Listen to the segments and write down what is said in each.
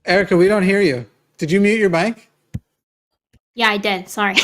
Erika, we don't hear you. Did you mute your mic? Yeah, I did. Sorry.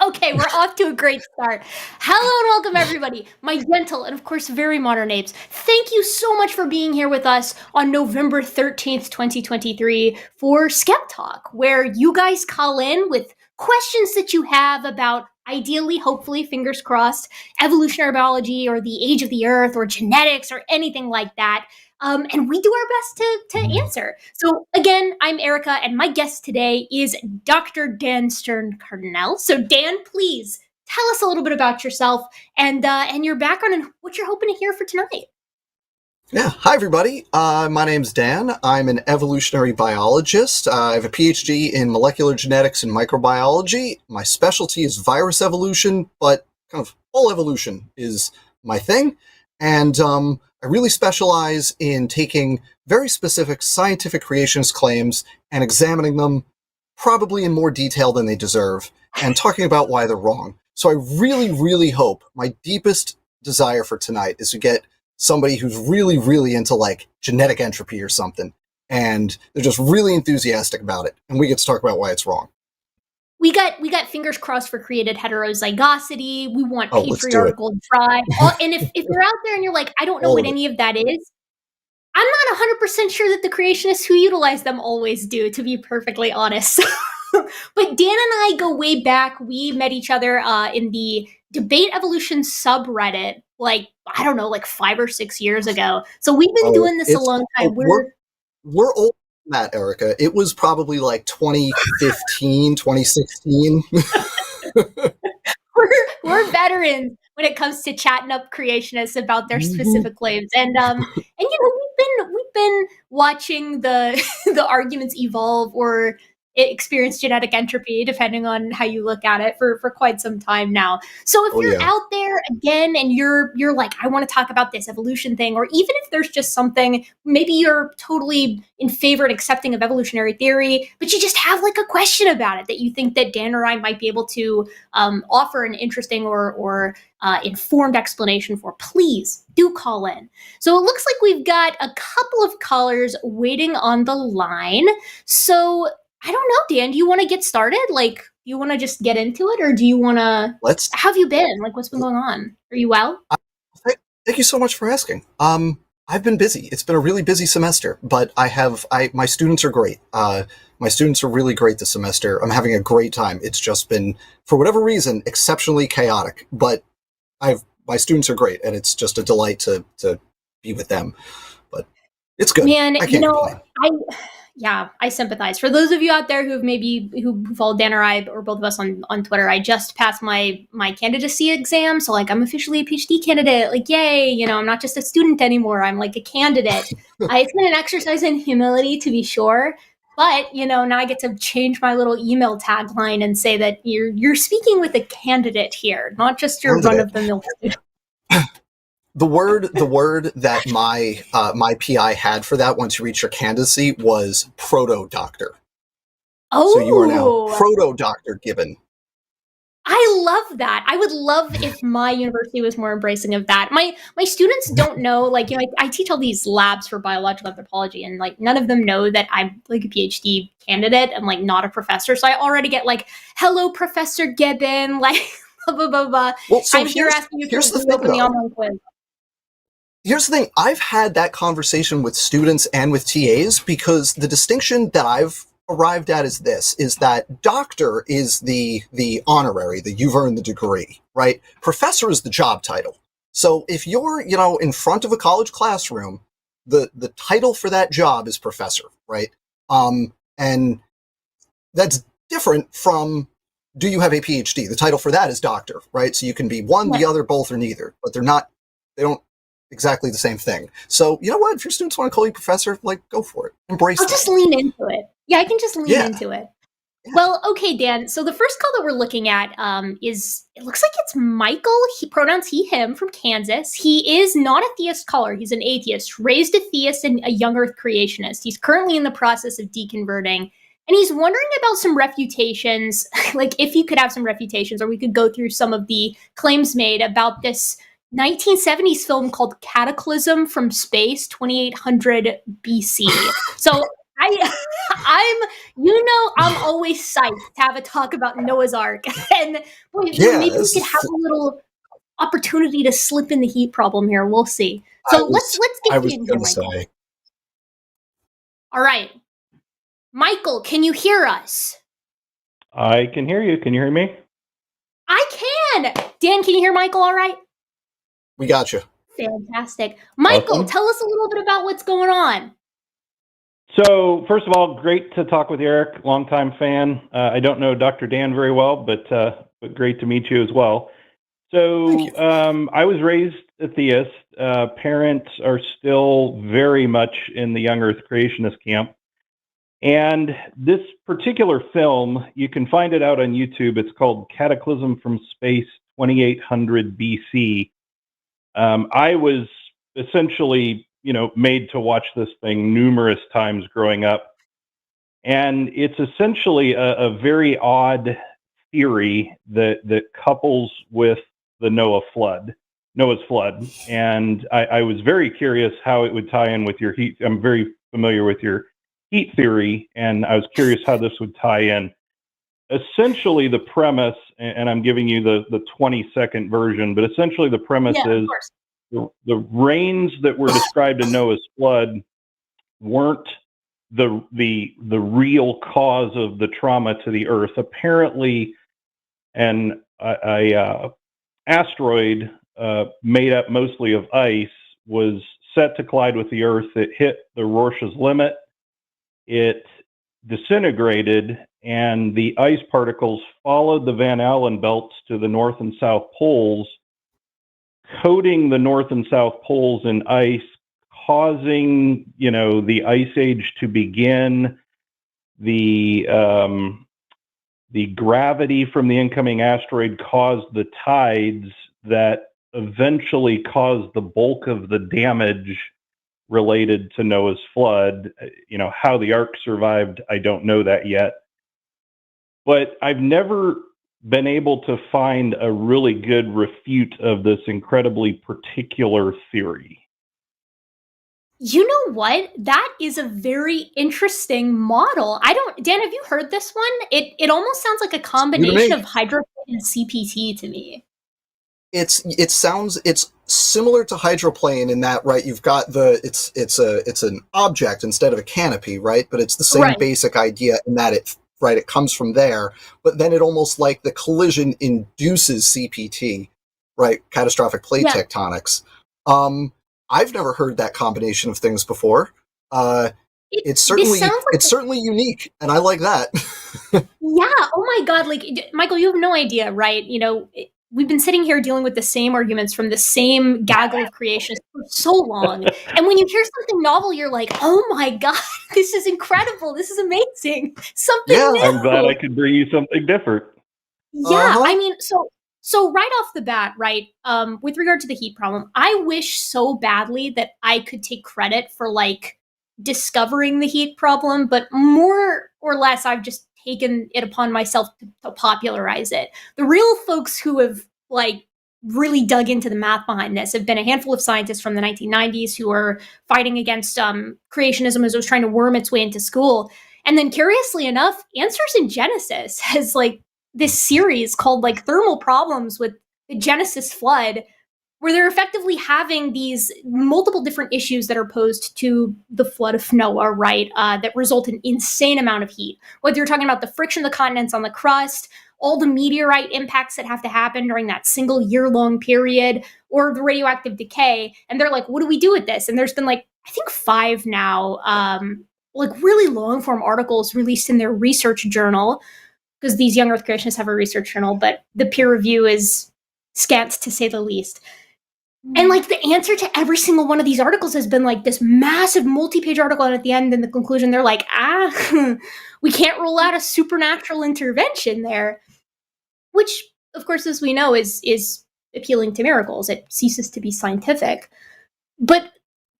Okay, we're off to a great start. Hello and welcome, everybody. My gentle and, of course, very modern apes. Thank you so much for being here with us on November 13th, 2023 for SkepTalk, where you guys call in with questions that you have about, ideally, hopefully, fingers crossed, evolutionary biology or the age of the earth or genetics or anything like that. And we do our best to answer. So again, I'm Erika, and my guest today is Dr. Dan Stern-Cardinale. So Dan, please tell us a little bit about yourself and your background and what you're hoping to hear for tonight. Yeah, hi everybody. My name's Dan. I'm an evolutionary biologist. I have a PhD in molecular genetics and microbiology. My specialty is virus evolution, but kind of all evolution is my thing. And I really specialize in taking very specific scientific creationist claims and examining them probably in more detail than they deserve and talking about why they're wrong. So I really, really hope, my deepest desire for tonight is to get somebody who's really, really into like genetic entropy or something, and they're just really enthusiastic about it, and we get to talk about why it's wrong. We got fingers crossed for created heterozygosity. We want patriarchal let's drive. And if you're out there and you're like, I don't know what any of that is, I'm not 100% sure that the creationists who utilize them always do, to be perfectly honest. But Dan and I go way back. We met each other in the debate evolution subreddit, like, I don't know, like 5 or 6 years ago. So we've been doing this a long time. We're old than that, Erika. It was probably like 2015, 2016. We're veterans when it comes to chatting up creationists about their specific claims, and you know, we've been watching the the arguments evolve or experience genetic entropy, depending on how you look at it, for quite some time now. So if you're out there again and you're like, I want to talk about this evolution thing, or even if there's just something, maybe you're totally in favor and accepting of evolutionary theory, but you just have like a question about it that you think that Dan or I might be able to offer an interesting or informed explanation for, please do call in. So it looks like we've got a couple of callers waiting on the line. So I don't know, Dan, do you want to get started? Like, do you want to just get into it, or do you want to... How have you been? Like, what's been going on? Are you well? Thank you so much for asking. I've been busy. It's been a really busy semester, but my students are great. My students are really great this semester. I'm having a great time. It's just been, for whatever reason, exceptionally chaotic, but my students are great, and it's just a delight to be with them. But it's good. Man, I can't complain. Yeah, I sympathize. For those of you out there who follow Dan or I, or both of us on Twitter, I just passed my candidacy exam. So like, I'm officially a PhD candidate. Like, yay, you know, I'm not just a student anymore. I'm like a candidate. It's been an exercise in humility, to be sure. But, you know, now I get to change my little email tagline and say that you're speaking with a candidate here, not just your run-of-the-mill student. The word that my PI had for that once you reach your candidacy was proto-doctor. Oh, so you are now proto-Dr. Gibbon. I love that. I would love if my university was more embracing of that. My students don't know, like, you know, I teach all these labs for biological anthropology, and like none of them know that I'm like a PhD candidate and like not a professor. So I already get like, hello, Professor Gibbon, like blah blah blah blah. Well, so I'm here asking you to open the online quiz. Here's the thing. I've had that conversation with students and with TAs because the distinction that I've arrived at is this, is that doctor is the honorary, you've earned the degree, right? Professor is the job title. So if you're, you know, in front of a college classroom, the title for that job is professor, right? And that's different from, do you have a PhD? The title for that is doctor, right? So you can be one, the other, both, or neither, but they don't exactly the same thing. So, you know what? If your students want to call you professor, like, go for it. Embrace I'll that. just lean into it. Yeah, I can just lean Yeah. into it. Yeah. Well, okay, Dan. So the first call that we're looking at is, it looks like it's Michael, pronouns he, him, from Kansas. He is not a theist caller. He's an atheist, raised a theist and a young earth creationist. He's currently in the process of deconverting. And he's wondering about some refutations, like if he could have some refutations, or we could go through some of the claims made about this 1970s film called Cataclysm from Space, 2800 BC. So I'm always psyched to have a talk about Noah's Ark, and boy, maybe we could have a little opportunity to slip in the heat problem here. We'll see. So let's get you in here, Michael. All right, Michael, can you hear us? I can hear you. Can you hear me? I can. Dan, can you hear Michael? All right. We got you. Fantastic, Michael. Awesome. Tell us a little bit about what's going on. So, first of all, great to talk with Eric, longtime fan. I don't know Dr. Dan very well, but great to meet you as well. So, I was raised a theist. Parents are still very much in the young earth creationist camp. And this particular film, you can find it out on YouTube. It's called Cataclysm from Space 2800 BC. I was essentially, made to watch this thing numerous times growing up. And it's essentially a very odd theory that couples with the Noah's flood. And I was very curious how it would tie in with your heat. I'm very familiar with your heat theory, and I was curious how this would tie in. Essentially, the premise, and I'm giving you the 20-second version, but essentially the premise is the rains that were described in Noah's flood weren't the real cause of the trauma to the Earth. Apparently, an asteroid made up mostly of ice was set to collide with the Earth. It hit the Rorschach's limit. It disintegrated, and the ice particles followed the Van Allen belts to the North and South poles, coating the North and South poles in ice, causing, the ice age to begin. The gravity from the incoming asteroid caused the tides that eventually caused the bulk of the damage related to Noah's flood. How the Ark survived, I don't know that yet. But I've never been able to find a really good refute of this incredibly particular theory. You know what? That is a very interesting model. Dan, have you heard this one? It almost sounds like a combination of hydroplane and CPT to me. It's similar to hydroplane in that, right? You've got it's an object instead of a canopy, right? But it's the same basic idea in that it comes from there, but then it almost like the collision induces CPT, right? Catastrophic plate tectonics. I've never heard that combination of things before. It's certainly unique, and I like that. Yeah. Oh my God. Like, Michael, you have no idea, right? We've been sitting here dealing with the same arguments from the same gaggle of creationists for so long. And when you hear something novel, you're like, oh my God, this is incredible. This is amazing. Something new. I'm glad I could bring you something different. Yeah. I mean, so right off the bat, right, with regard to the heat problem, I wish so badly that I could take credit for discovering the heat problem, but more or less I've just taken it upon myself to popularize it. The real folks who have really dug into the math behind this have been a handful of scientists from the 1990s who are fighting against creationism as it was trying to worm its way into school. And then curiously enough, Answers in Genesis has this series called Thermal Problems with the Genesis flood, where they're effectively having these multiple different issues that are posed to the flood of Noah, right, that result in insane amount of heat. Whether you're talking about the friction of the continents on the crust, all the meteorite impacts that have to happen during that single year-long period, or the radioactive decay, and they're like, what do we do with this? And there's been I think 5 now, really long-form articles released in their research journal, because these young earth creationists have a research journal, but the peer review is scant to say the least. And like the answer to every single one of these articles has been like this massive multi-page article, and at the end, in the conclusion, they're like, we can't rule out a supernatural intervention there, which, of course, as we know, is appealing to miracles. It ceases to be scientific. But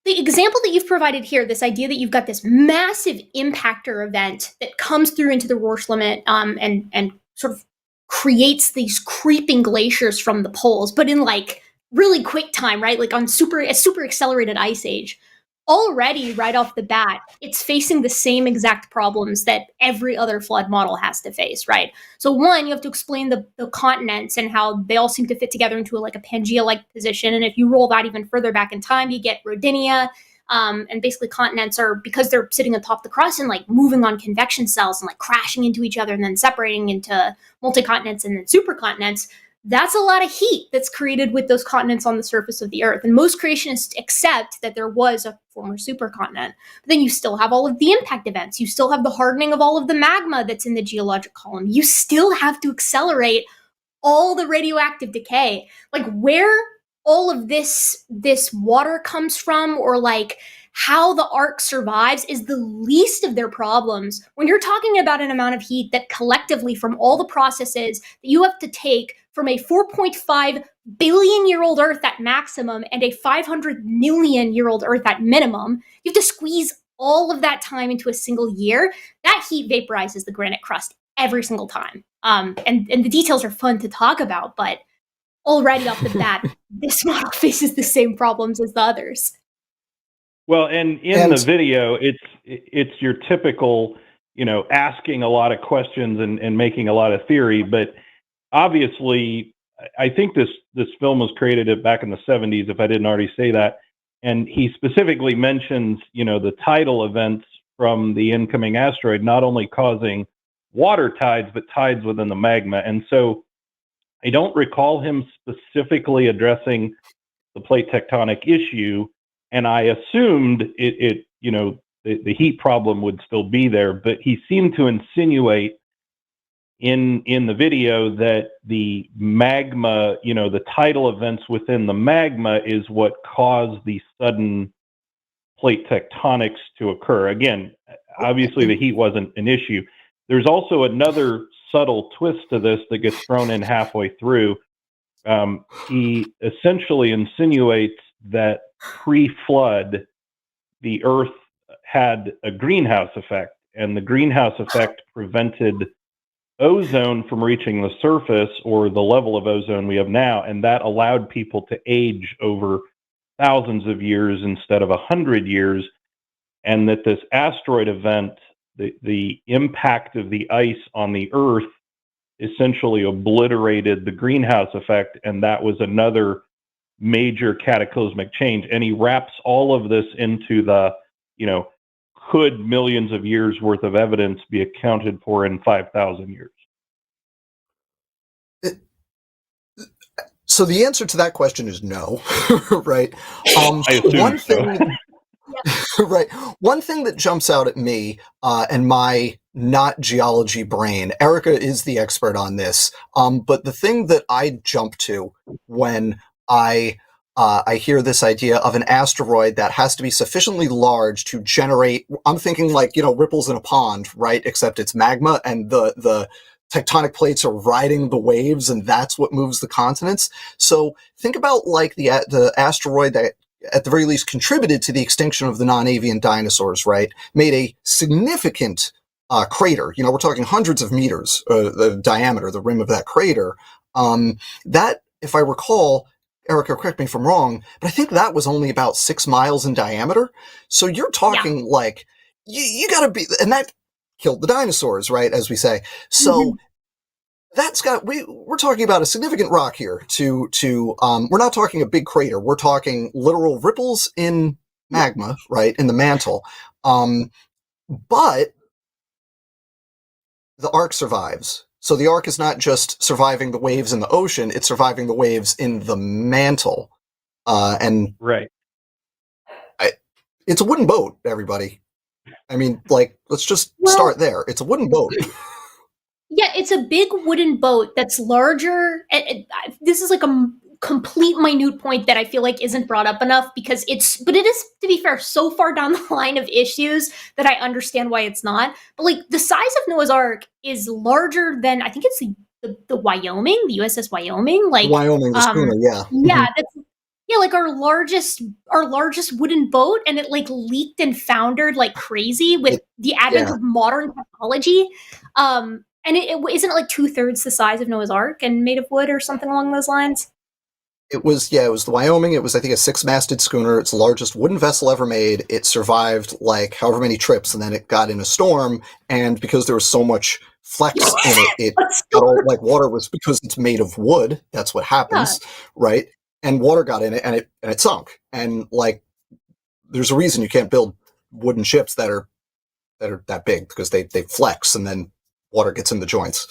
the example that you've provided here, this idea that you've got this massive impactor event that comes through into the Rorsch limit and sort of creates these creeping glaciers from the poles, but in like really quick time, right? Like on a super accelerated ice age. Already, right off the bat, it's facing the same exact problems that every other flood model has to face, right? So one, you have to explain the continents and how they all seem to fit together into a Pangea-like position. And if you roll that even further back in time, you get Rodinia. And basically continents are, because they're sitting atop the crust and like moving on convection cells and like crashing into each other and then separating into multi-continents and then supercontinents, that's a lot of heat that's created with those continents on the surface of the Earth. And most creationists accept that there was a former supercontinent. But then you still have all of the impact events. You still have the hardening of all of the magma that's in the geologic column. You still have to accelerate all the radioactive decay. Like where all of this water comes from, or like how the ark survives, is the least of their problems. When you're talking about an amount of heat that collectively from all the processes that you have to take from a 4.5 billion year old Earth at maximum and a 500 million year old Earth at minimum, you have to squeeze all of that time into a single year. That heat vaporizes the granite crust every single time. And the details are fun to talk about, but already off the bat, this model faces the same problems as the others. Well, and in the video, it's your typical, asking a lot of questions and making a lot of theory. But obviously, I think this film was created back in the 70s, if I didn't already say that. And he specifically mentions, the tidal events from the incoming asteroid not only causing water tides, but tides within the magma. And so I don't recall him specifically addressing the plate tectonic issue. And I assumed the heat problem would still be there, but he seemed to insinuate in the video that the magma, the tidal events within the magma is what caused the sudden plate tectonics to occur. Again, obviously the heat wasn't an issue. There's also another subtle twist to this that gets thrown in halfway through. He essentially insinuates that pre-flood, the Earth had a greenhouse effect, and the greenhouse effect prevented ozone from reaching the surface or the level of ozone we have now, and that allowed people to age over thousands of years instead of 100 years, and that this asteroid event, the impact of the ice on the Earth essentially obliterated the greenhouse effect, and that was another major cataclysmic change. And he wraps all of this into the, could millions of years worth of evidence be accounted for in 5,000 years? So the answer to that question is no, right? I assume one so. thing, right. One thing that jumps out at me and my not geology brain, Erika is the expert on this, but the thing that I jump to when I hear this idea of an asteroid that has to be sufficiently large to generate, I'm thinking like, ripples in a pond, right? Except it's magma and the tectonic plates are riding the waves, and that's what moves the continents. So think about like the asteroid that at the very least contributed to the extinction of the non-avian dinosaurs, right? Made a significant crater. We're talking hundreds of meters, the diameter, the rim of that crater. That, if I recall, Erika, correct me if I'm wrong, but I think that was only about 6 miles in diameter. So you're talking like, you gotta be, and that killed the dinosaurs, right, as we say. So that's we're talking about a significant rock here we're not talking a big crater. We're talking literal ripples in magma, right, in the mantle. But the ark survives. So the ark is not just surviving the waves in the ocean, it's surviving the waves in the mantle. And right. It's a wooden boat, everybody. I mean, like, let's just start there. It's a wooden boat. Yeah, it's a big wooden boat that's larger. This is like complete minute point that I feel like isn't brought up enough because but it is, to be fair, so far down the line of issues that I understand why it's not. But like the size of Noah's Ark is larger than, I think it's the Wyoming, the USS Wyoming, like Wyoming, the schooner, yeah. Yeah, that's like our largest wooden boat, and it like leaked and foundered like crazy with the advent of modern technology. And it isn't it like 2/3 the size of Noah's Ark and made of wood or something along those lines? It was the Wyoming. It was, I think, a 6-masted schooner. It's the largest wooden vessel ever made. It survived like however many trips, and then it got in a storm. And because there was so much flex in it, it got all like water was because it's made of wood. That's what happens, right? And water got in it, and it sunk. And like, there's a reason you can't build wooden ships that are that big because they flex, and then water gets in the joints.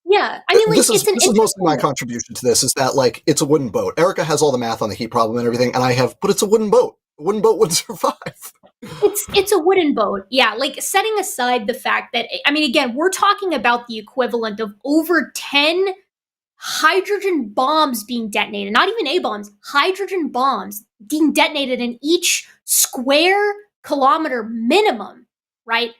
Yeah, I mean, like, this is mostly my contribution to this, is that, like, it's a wooden boat. Erika has all the math on the heat problem and everything, and but it's a wooden boat. A wooden boat wouldn't survive. It's a wooden boat, yeah. Like, setting aside the fact that, I mean, again, we're talking about the equivalent of over 10 hydrogen bombs being detonated, not even A-bombs, hydrogen bombs being detonated in each square kilometer minimum, right?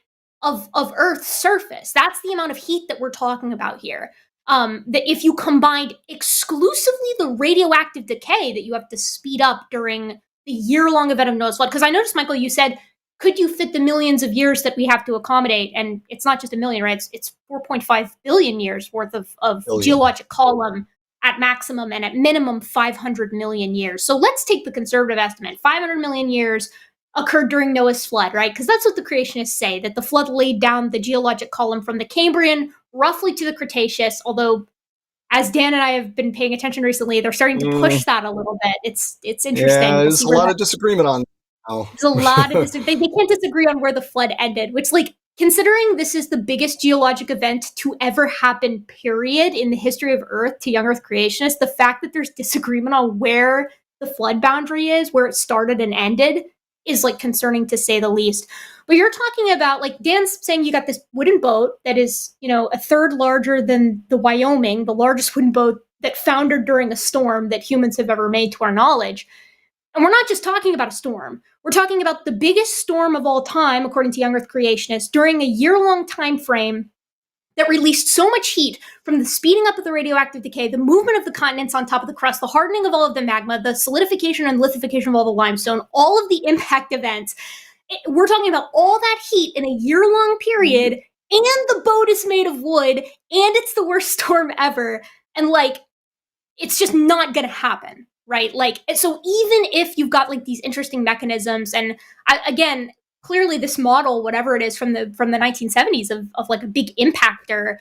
Of Earth's surface. That's the amount of heat that we're talking about here. That if you combined exclusively the radioactive decay that you have to speed up during the year-long event of Noah's flood, because I noticed, Michael, you said, could you fit the millions of years that we have to accommodate? And it's not just a million, right? It's 4.5 billion years worth of geologic column at maximum, and at minimum 500 million years. So let's take the conservative estimate. 500 million years occurred during Noah's flood, right? Because that's what the creationists say, that the flood laid down the geologic column from the Cambrian roughly to the Cretaceous, although as Dan and I have been paying attention recently, they're starting to push that a little bit. It's interesting. Yeah, there's a lot of disagreement on that. There's a lot of they can't disagree on where the flood ended, which, like, considering this is the biggest geologic event to ever happen, period, in the history of Earth to young Earth creationists, the fact that there's disagreement on where the flood boundary is, where it started and ended, is like concerning to say the least. But you're talking about, like, Dan's saying, you got this wooden boat that is, you know, a third larger than the Wyoming, the largest wooden boat that foundered during a storm that humans have ever made to our knowledge. And we're not just talking about a storm. We're talking about the biggest storm of all time, according to young Earth creationists, during a year-long time frame that released so much heat from the speeding up of the radioactive decay, the movement of the continents on top of the crust, the hardening of all of the magma, the solidification and lithification of all the limestone, all of the impact events. We're talking about all that heat in a year-long period, and the boat is made of wood, and it's the worst storm ever. And, like, it's just not going to happen, right? Like, so even if you've got, like, these interesting mechanisms, and again, clearly this model, whatever it is from the 1970s of like a big impactor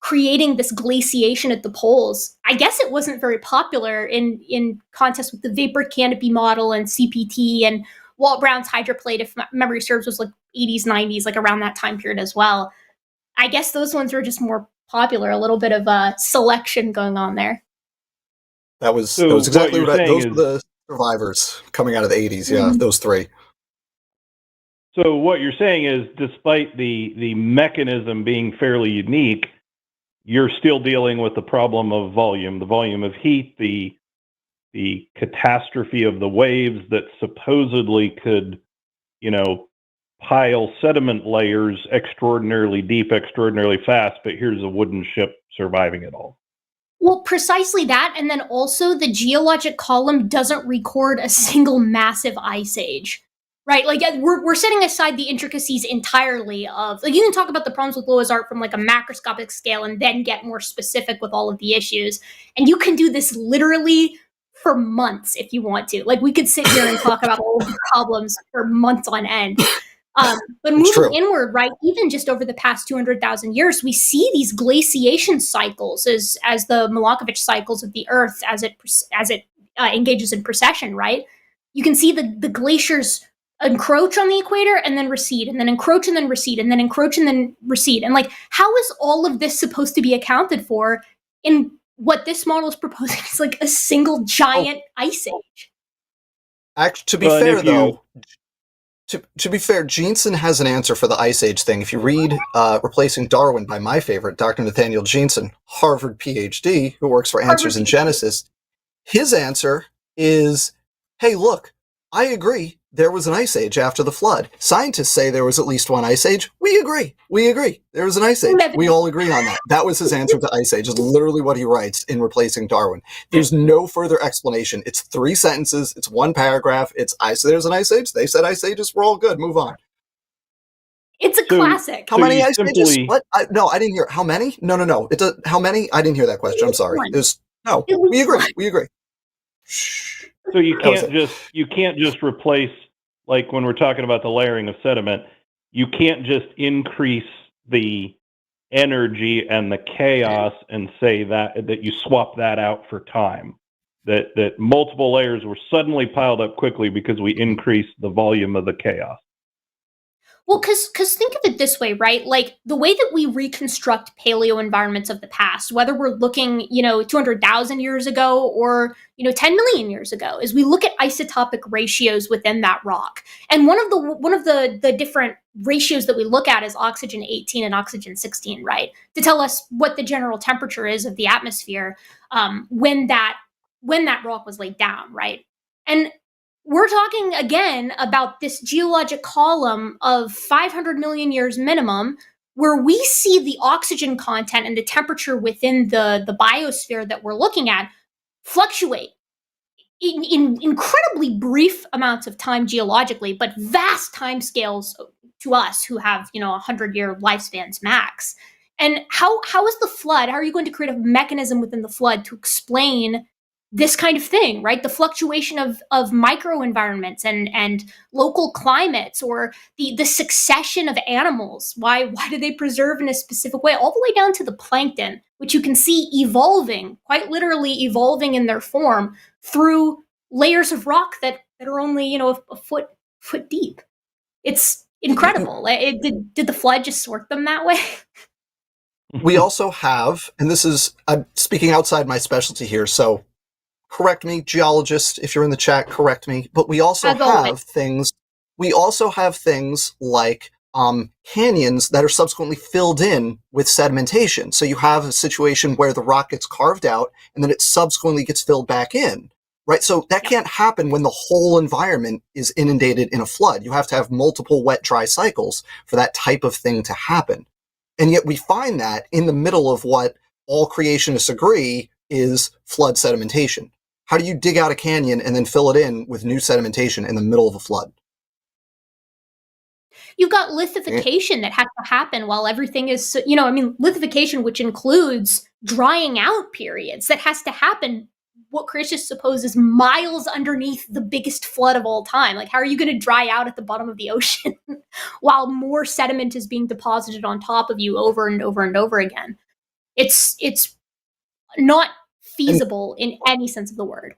creating this glaciation at the poles, I guess it wasn't very popular in contest with the vapor canopy model and CPT, and Walt Brown's hydroplate, if memory serves, was like 80s, 90s, like around that time period as well. I guess those ones were just more popular, a little bit of a selection going on there. That was exactly right. Those were the survivors coming out of the 80s, yeah, those three. So what you're saying is, despite the mechanism being fairly unique, you're still dealing with the problem of volume, the volume of heat, the catastrophe of the waves that supposedly could, you know, pile sediment layers extraordinarily deep, extraordinarily fast, but here's a wooden ship surviving it all. Well, precisely that, and then also the geologic column doesn't record a single massive ice age. Right, like we're setting aside the intricacies entirely of, like, you can talk about the problems with Noah's Ark from like a macroscopic scale and then get more specific with all of the issues. And you can do this literally for months if you want to. Like, we could sit here and talk about all of the problems for months on end. But moving inward, right, even just over the past 200,000 years, we see these glaciation cycles as the Milankovitch cycles of the Earth as it engages in precession, right? You can see the glaciers encroach on the equator and then recede, and then encroach and then recede, and then encroach and then recede. And, like, how is all of this supposed to be accounted for in what this model is proposing is like a single giant ice age? Actually, to be fair, though, to be fair, Jeanson has an answer for the ice age thing. If you read Replacing Darwin by my favorite, Dr. Nathaniel Jeanson, Harvard PhD, who works for Answers in Genesis, His answer is, hey, look, I agree. There was an ice age after the flood. Scientists say there was at least one ice age. We agree. We agree. There was an ice age. We all agree on that. That was his answer to ice age. Is literally what he writes in Replacing Darwin. There's no further explanation. It's 3 sentences. It's 1 paragraph. It's, I said there's an ice age. They said ice ages. We're all good. Move on. It's a classic. How many ice ages? What? No, I didn't hear. How many? No. It does, how many? I didn't hear that question. I'm sorry. We agree. We agree. So you can't just replace, like when we're talking about the layering of sediment, you can't just increase the energy and the chaos and say that you swap that out for time. That multiple layers were suddenly piled up quickly because we increased the volume of the chaos. Well, because think of it this way, right? Like the way that we reconstruct paleo environments of the past, whether we're looking, 200,000 years ago or, 10 million years ago, is we look at isotopic ratios within that rock. And one of the different ratios that we look at is oxygen 18 and oxygen 16, right? To tell us what the general temperature is of the atmosphere when that rock was laid down, right? And we're talking again about this geologic column of 500 million years minimum, where we see the oxygen content and the temperature within the biosphere that we're looking at fluctuate in incredibly brief amounts of time geologically, but vast time scales to us who have 100-year lifespans max. And how is the flood? How are you going to create a mechanism within the flood to explain this kind of thing, right? The fluctuation of microenvironments and local climates, or the succession of animals. Why do they preserve in a specific way, all the way down to the plankton, which you can see evolving, quite literally evolving in their form through layers of rock that are only a foot deep. It's incredible. Did the flood just sort them that way? We also have, and this is, I'm speaking outside my specialty here, so correct me, geologist, if you're in the chat, correct me. But we also have things. We also have things like canyons that are subsequently filled in with sedimentation. So you have a situation where the rock gets carved out and then it subsequently gets filled back in, right? So that can't happen when the whole environment is inundated in a flood. You have to have multiple wet, dry cycles for that type of thing to happen. And yet we find that in the middle of what all creationists agree is flood sedimentation. How do you dig out a canyon and then fill it in with new sedimentation in the middle of a flood? You've got lithification that has to happen while everything is, lithification, which includes drying out periods, that has to happen, what creationists suppose is miles underneath the biggest flood of all time. Like, how are you going to dry out at the bottom of the ocean while more sediment is being deposited on top of you over and over and over again? It's not feasible in any sense of the word.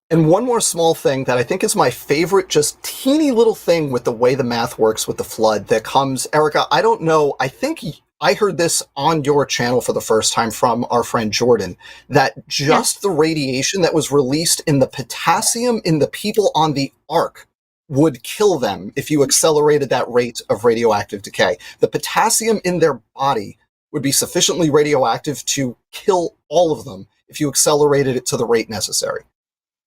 And one more small thing that I think is my favorite, just teeny little thing with the way the math works with the flood that comes, Erika, I don't know, I think I heard this on your channel for the first time from our friend Jordan, that just the radiation that was released in the potassium in the people on the Ark would kill them if you accelerated that rate of radioactive decay. The potassium in their body would be sufficiently radioactive to kill all of them if you accelerated it to the rate necessary.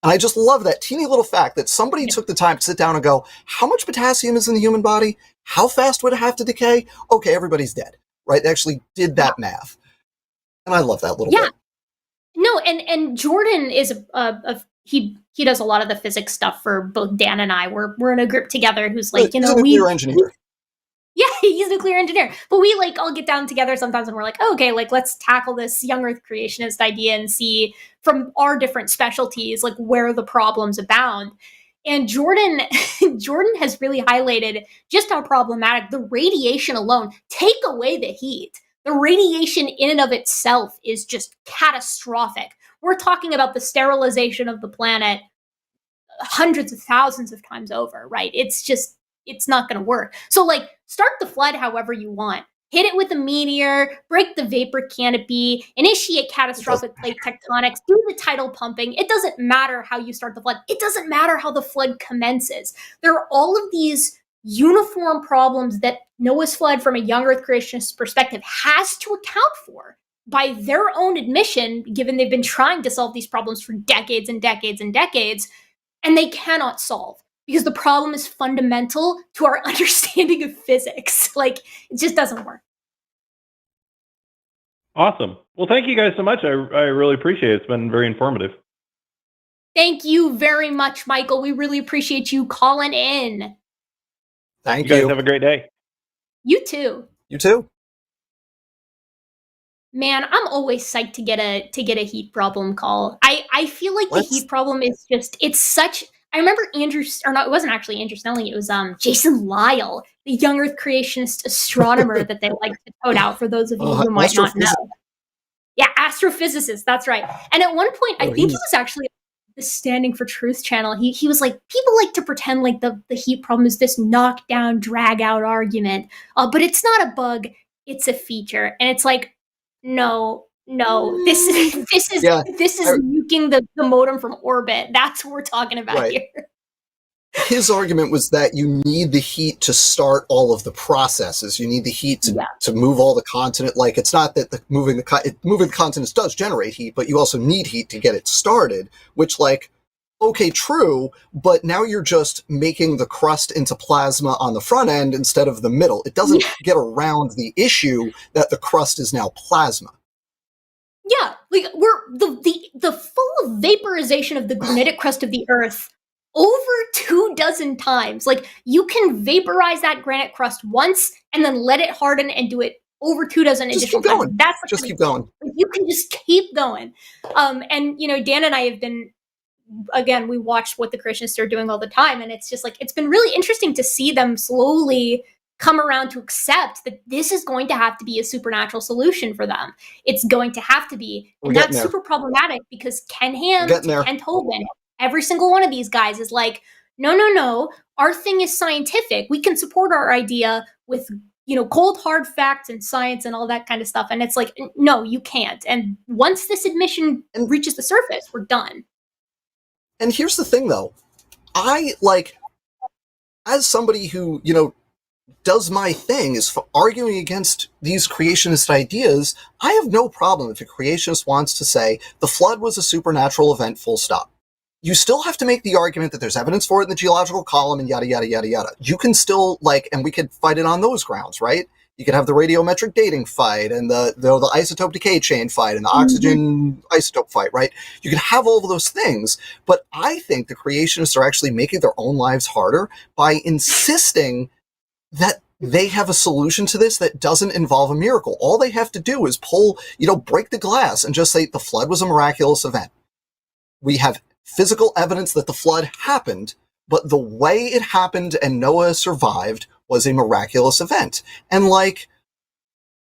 And I just love that teeny little fact that somebody took the time to sit down and go, how much potassium is in the human body? How fast would it have to decay? Okay, everybody's dead, right? They actually did that math. And I love that little bit. No, and Jordan is he does a lot of the physics stuff for both Dan and I. We're in a group together who's like, he's a nuclear engineer. Yeah, he's a nuclear engineer. But we all get down together sometimes and we're like, okay, let's tackle this young earth creationist idea and see from our different specialties, where the problems abound. And Jordan has really highlighted just how problematic the radiation alone, take away the heat. The radiation in and of itself is just catastrophic. We're talking about the sterilization of the planet hundreds of thousands of times over, right? It's not going to work. So start the flood however you want. Hit it with a meteor, break the vapor canopy, initiate catastrophic plate tectonics, do the tidal pumping. It doesn't matter how you start the flood. It doesn't matter how the flood commences. There are all of these uniform problems that Noah's flood, from a young earth creationist perspective, has to account for. by their own admission, given they've been trying to solve these problems for decades and decades and decades, and they cannot solve because the problem is fundamental to our understanding of physics. Like, it just doesn't work. Awesome. Well, thank you guys so much. I really appreciate it. It's been very informative. Thank you very much, Michael. We really appreciate you calling in. Thank You you. guys have a great day. You too. You too. Man, I'm always psyched to get a heat problem call. I feel like the heat problem is just, it's such. I remember Andrew, or no, it wasn't actually Andrew Snelling. It was Jason Lyle, the young Earth creationist astronomer that they like to quote out for those of you who might not know. Yeah, astrophysicist. That's right. And at one point, I think it was actually the Standing for Truth channel. He was like, people like to pretend like the heat problem is this knockdown, drag out argument, but it's not a bug, it's a feature. And it's like, no, this is nuking the modem from orbit. That's what we're talking about here. His argument was that you need the heat to start all of the processes. You need the heat to move all the continent. Like, it's not that moving the continents does generate heat, but you also need heat to get it started, which, like, okay, true, but now you're just making the crust into plasma on the front end instead of the middle. It doesn't get around the issue that the crust is now plasma. Yeah, like, we're the full vaporization of the granitic crust of the Earth over 24 times. Like, you can vaporize that granite crust once and then let it harden and do it over 24 additional times. That's just keep going. You can just keep going. And you know, Dan and I have been, again, we watch what the Creationists are doing all the time, and it's just like, it's been really interesting to see them slowly come around to accept that this is going to have to be a supernatural solution for them. It's going to have to be. And that's super problematic because Ken Ham, Ken Tobin, every single one of these guys is like, no, our thing is scientific. We can support our idea with, you know, cold, hard facts and science and all that kind of stuff. And it's like, no, you can't. And once this admission reaches the surface, we're done. And here's the thing, though. I, like, as somebody who, you know, does my thing is for arguing against these creationist ideas, I have no problem if a creationist wants to say the flood was a supernatural event, full stop. You still have to make the argument that there's evidence for it in the geological column and yada, yada, yada, yada. You can still, like, and we could fight it on those grounds, right? You could have the radiometric dating fight and the isotope decay chain fight and the oxygen isotope fight, right? You can have all of those things, but I think the creationists are actually making their own lives harder by insisting that they have a solution to this that doesn't involve a miracle. All they have to do is break the glass and just say the flood was a miraculous event. We have physical evidence that the flood happened, but the way it happened and Noah survived was a miraculous event. And, like,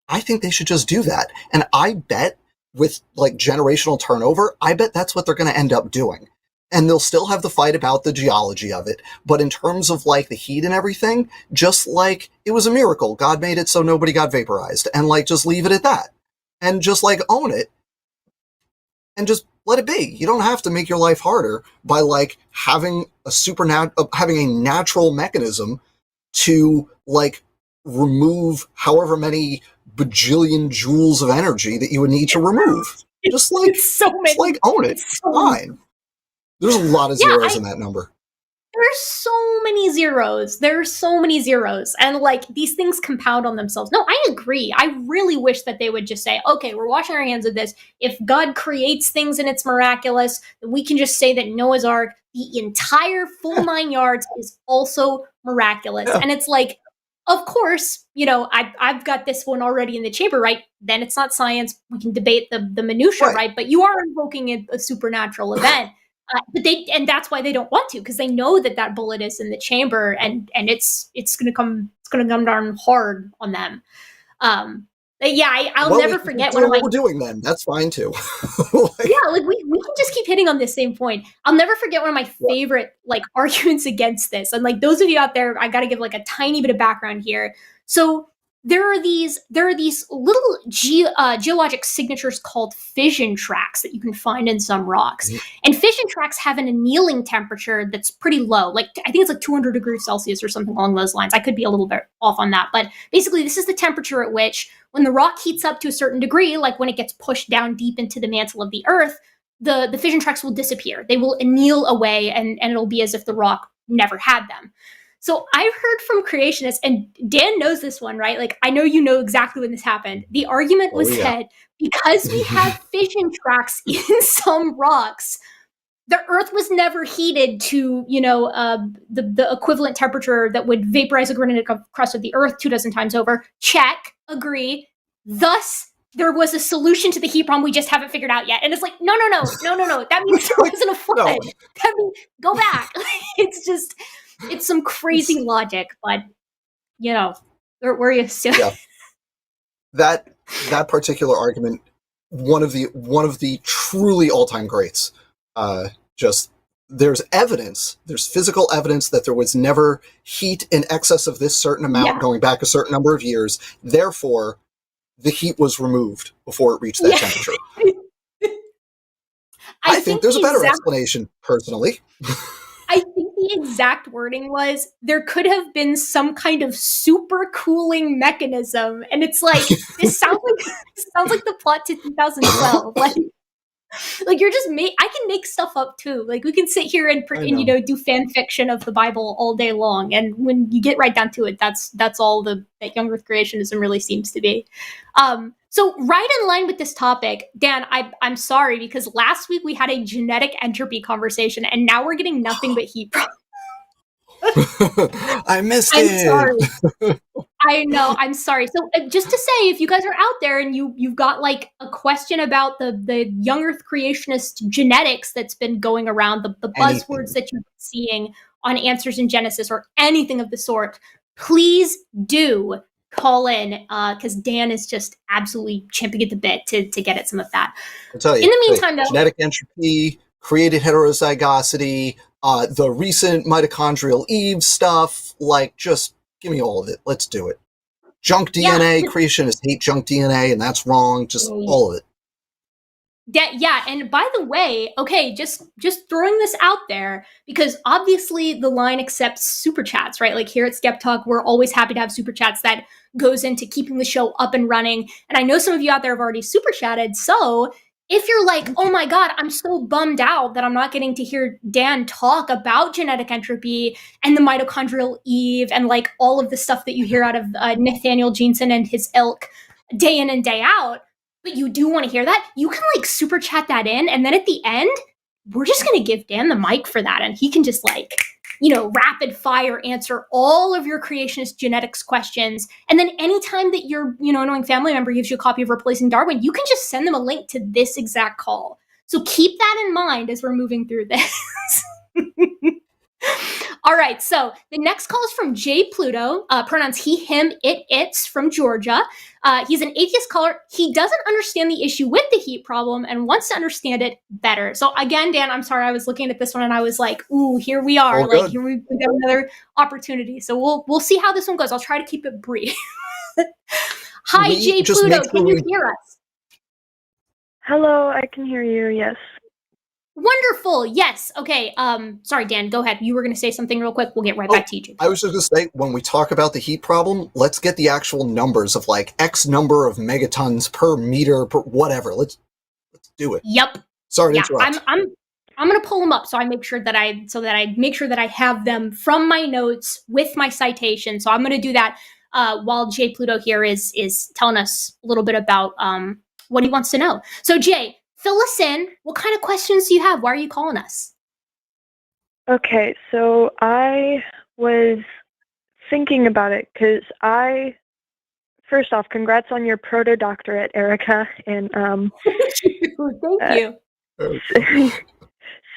I think they should just do that. And I bet with, like, generational turnover, I bet that's what they're going to end up doing. And they'll still have the fight about the geology of it. But in terms of, like, the heat and everything, just, like, it was a miracle. God made it so nobody got vaporized. And, like, just leave it at that. And just, like, own it. And just let it be. You don't have to make your life harder by, like, having a natural mechanism to, like, remove however many bajillion joules of energy that you would need to remove. Just, like, own it. It's fine. There's a lot of zeros in that number. There's so many zeros. There's so many zeros. And, like, these things compound on themselves. No, I agree. I really wish that they would just say, okay, we're washing our hands of this. If God creates things and it's miraculous, then we can just say that Noah's Ark, the entire full 9 yards, is also miraculous. Yeah. And it's like, of course, you know, I've got this one already in the chamber, right? Then it's not science. We can debate the minutia, right? But you are invoking a supernatural event. And that's why they don't want to, because they know that bullet is in the chamber, and it's gonna come down hard on them. I'll never forget one of my. What we're doing then, that's fine too. Like we can just keep hitting on the same point. I'll never forget one of my favorite like arguments against this, and like those of you out there, I got to give like a tiny bit of background here. So there are these little geologic signatures called fission tracks that you can find in some rocks. And fission tracks have an annealing temperature that's pretty low. Like, I think it's like 200 degrees Celsius or something along those lines. I could be a little bit off on that. But basically, this is the temperature at which, when the rock heats up to a certain degree, like when it gets pushed down deep into the mantle of the Earth, the fission tracks will disappear. They will anneal away, and it'll be as if the rock never had them. So I've heard from creationists, and Dan knows this one, right? Like, I know you know exactly when this happened. The argument was that because we have fission tracks in some rocks, the Earth was never heated to, the equivalent temperature that would vaporize the granitic crust of the Earth 24 times over. Check, agree. Thus, there was a solution to the heat problem we just haven't figured out yet. And it's like, no. That means there wasn't a flood. No. That means, go back. It's some crazy logic, but where you still? Yeah. That particular argument, one of the truly all-time greats. There's physical evidence that there was never heat in excess of this certain amount going back a certain number of years. Therefore, the heat was removed before it reached that temperature. I think there's a better explanation, personally. I think the exact wording was, there could have been some kind of super cooling mechanism. And it's like, this sounds like the plot to 2012. Like you're just I can make stuff up too. Like, we can sit here and do fan fiction of the Bible all day long. And when you get right down to it, that's all that young Earth creationism really seems to be. So right in line with this topic, Dan, I'm sorry, because last week we had a genetic entropy conversation, and now we're getting nothing but heat problems. I missed I'm it. sorry. I know. I'm sorry. So just to say, if you guys are out there and you've got like a question about the young Earth creationist genetics that's been going around, the buzzwords that you're seeing on Answers in Genesis or anything of the sort, please do call in, because Dan is just absolutely champing at the bit to get at some of that. I'll tell you. In the meantime, though, genetic entropy, created heterozygosity, the recent mitochondrial Eve stuff, just give me all of it. Let's do it. Junk DNA, creationists hate junk DNA, and that's wrong. Just all of it. Yeah, and by the way, okay, just throwing this out there, because obviously the line accepts super chats, right? Like, here at SkepTalk, we're always happy to have super chats. That goes into keeping the show up and running. And I know some of you out there have already super chatted, so if you're like, oh my God, I'm so bummed out that I'm not getting to hear Dan talk about genetic entropy and the mitochondrial Eve and like all of the stuff that you hear out of Nathaniel Jeanson and his ilk day in and day out, but you do want to hear that, you can like super chat that in. And then at the end, we're just going to give Dan the mic for that. And he can just rapid fire answer all of your creationist genetics questions. And then anytime that your, annoying family member gives you a copy of Replacing Darwin, you can just send them a link to this exact call. So keep that in mind as we're moving through this. All right, so the next call is from Jay Pluto, pronouns he, him, it, it's, from Georgia. He's an atheist caller. He doesn't understand the issue with the heat problem and wants to understand it better. So again, Dan, I'm sorry, I was looking at this one and I was like, ooh, here we are. Here we got another opportunity. So we'll see how this one goes. I'll try to keep it brief. Hi, Jay Pluto, can you hear us? Hello, I can hear you, yes. Wonderful. Yes. Okay. Sorry, Dan, go ahead. You were going to say something real quick. We'll get right back to you. I was just going to say, when we talk about the heat problem, let's get the actual numbers of X number of megatons per meter per whatever. Let's do it. Yep. Sorry to interrupt. I'm going to pull them up so I make sure that I have them from my notes with my citation. So I'm going to do that while Jay Pluto here is telling us a little bit about what he wants to know. So Jay, fill us in. What kind of questions do you have? Why are you calling us? Okay, so I was thinking about it because first off, congrats on your proto-doctorate, Erika. And thank you.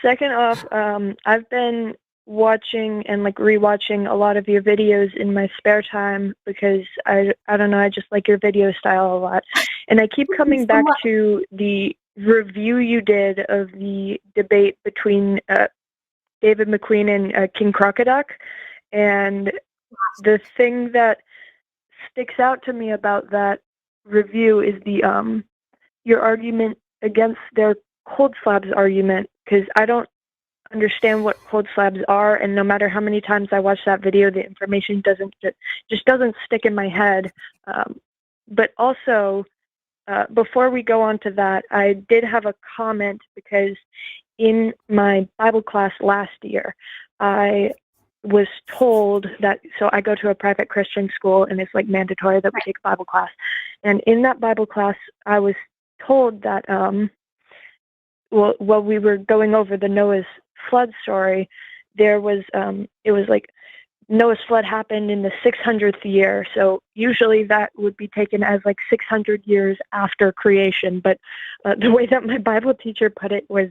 Second off, I've been watching and rewatching a lot of your videos in my spare time because I don't know, I just like your video style a lot. And I keep coming back to the review you did of the debate between David McQueen and King Crocoduck, and the thing that sticks out to me about that review is the your argument against their cold slabs argument, because I don't understand what cold slabs are, and no matter how many times I watch that video, the information just doesn't stick in my head. But also, before we go on to that, I did have a comment, because in my Bible class last year, I was told that, so I go to a private Christian school, and it's like mandatory that we take Bible class. And in that Bible class, I was told that, while we were going over the Noah's flood story, there was, it was like Noah's flood happened in the 600th year. So usually that would be taken as like 600 years after creation. But the way that my Bible teacher put it was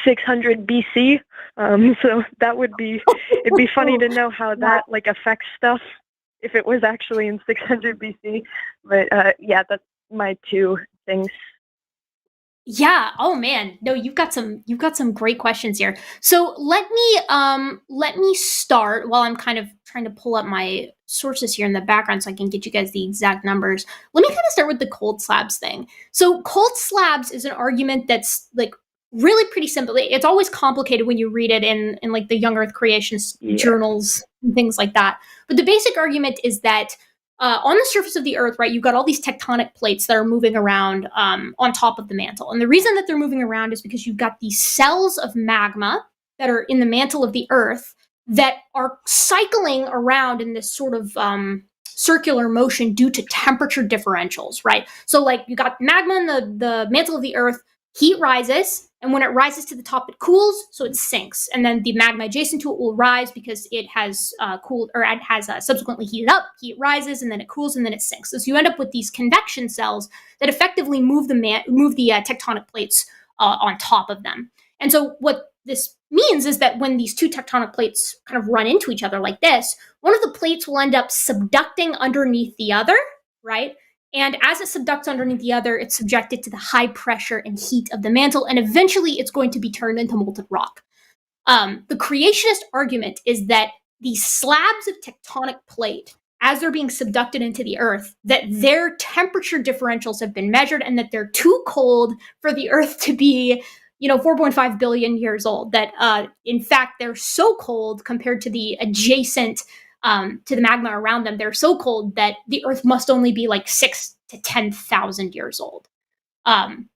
600 BC. So that would be, it'd be funny to know how that like affects stuff if it was actually in 600 BC. But yeah, that's my two things. Yeah. Oh man. No, you've got some great questions here. So let me start while I'm kind of trying to pull up my sources here in the background so I can get you guys the exact numbers. Let me kind of start with the cold slabs thing. So cold slabs is an argument that's like really pretty simple. It's always complicated when you read it in like the young earth creationist journals and things like that. But the basic argument is that on the surface of the earth, right, you've got all these tectonic plates that are moving around on top of the mantle. And the reason that they're moving around is because you've got these cells of magma that are in the mantle of the earth that are cycling around in this sort of circular motion due to temperature differentials, right? So like you got magma in the mantle of the earth, heat rises, and when it rises to the top, it cools, so it sinks. And then the magma adjacent to it will rise because it has cooled, or it has subsequently heated up. Heat rises, and then it cools, and then it sinks. So you end up with these convection cells that effectively move the tectonic plates on top of them. And so what this means is that when these two tectonic plates kind of run into each other like this, one of the plates will end up subducting underneath the other, right? And as it subducts underneath the other, it's subjected to the high pressure and heat of the mantle, and eventually it's going to be turned into molten rock. The creationist argument is that these slabs of tectonic plate, as they're being subducted into the earth, that their temperature differentials have been measured and that they're too cold for the earth to be 4.5 billion years old. That in fact, they're so cold compared to the adjacent to the magma around them, they're so cold that the earth must only be like 6,000 to 10,000 years old. And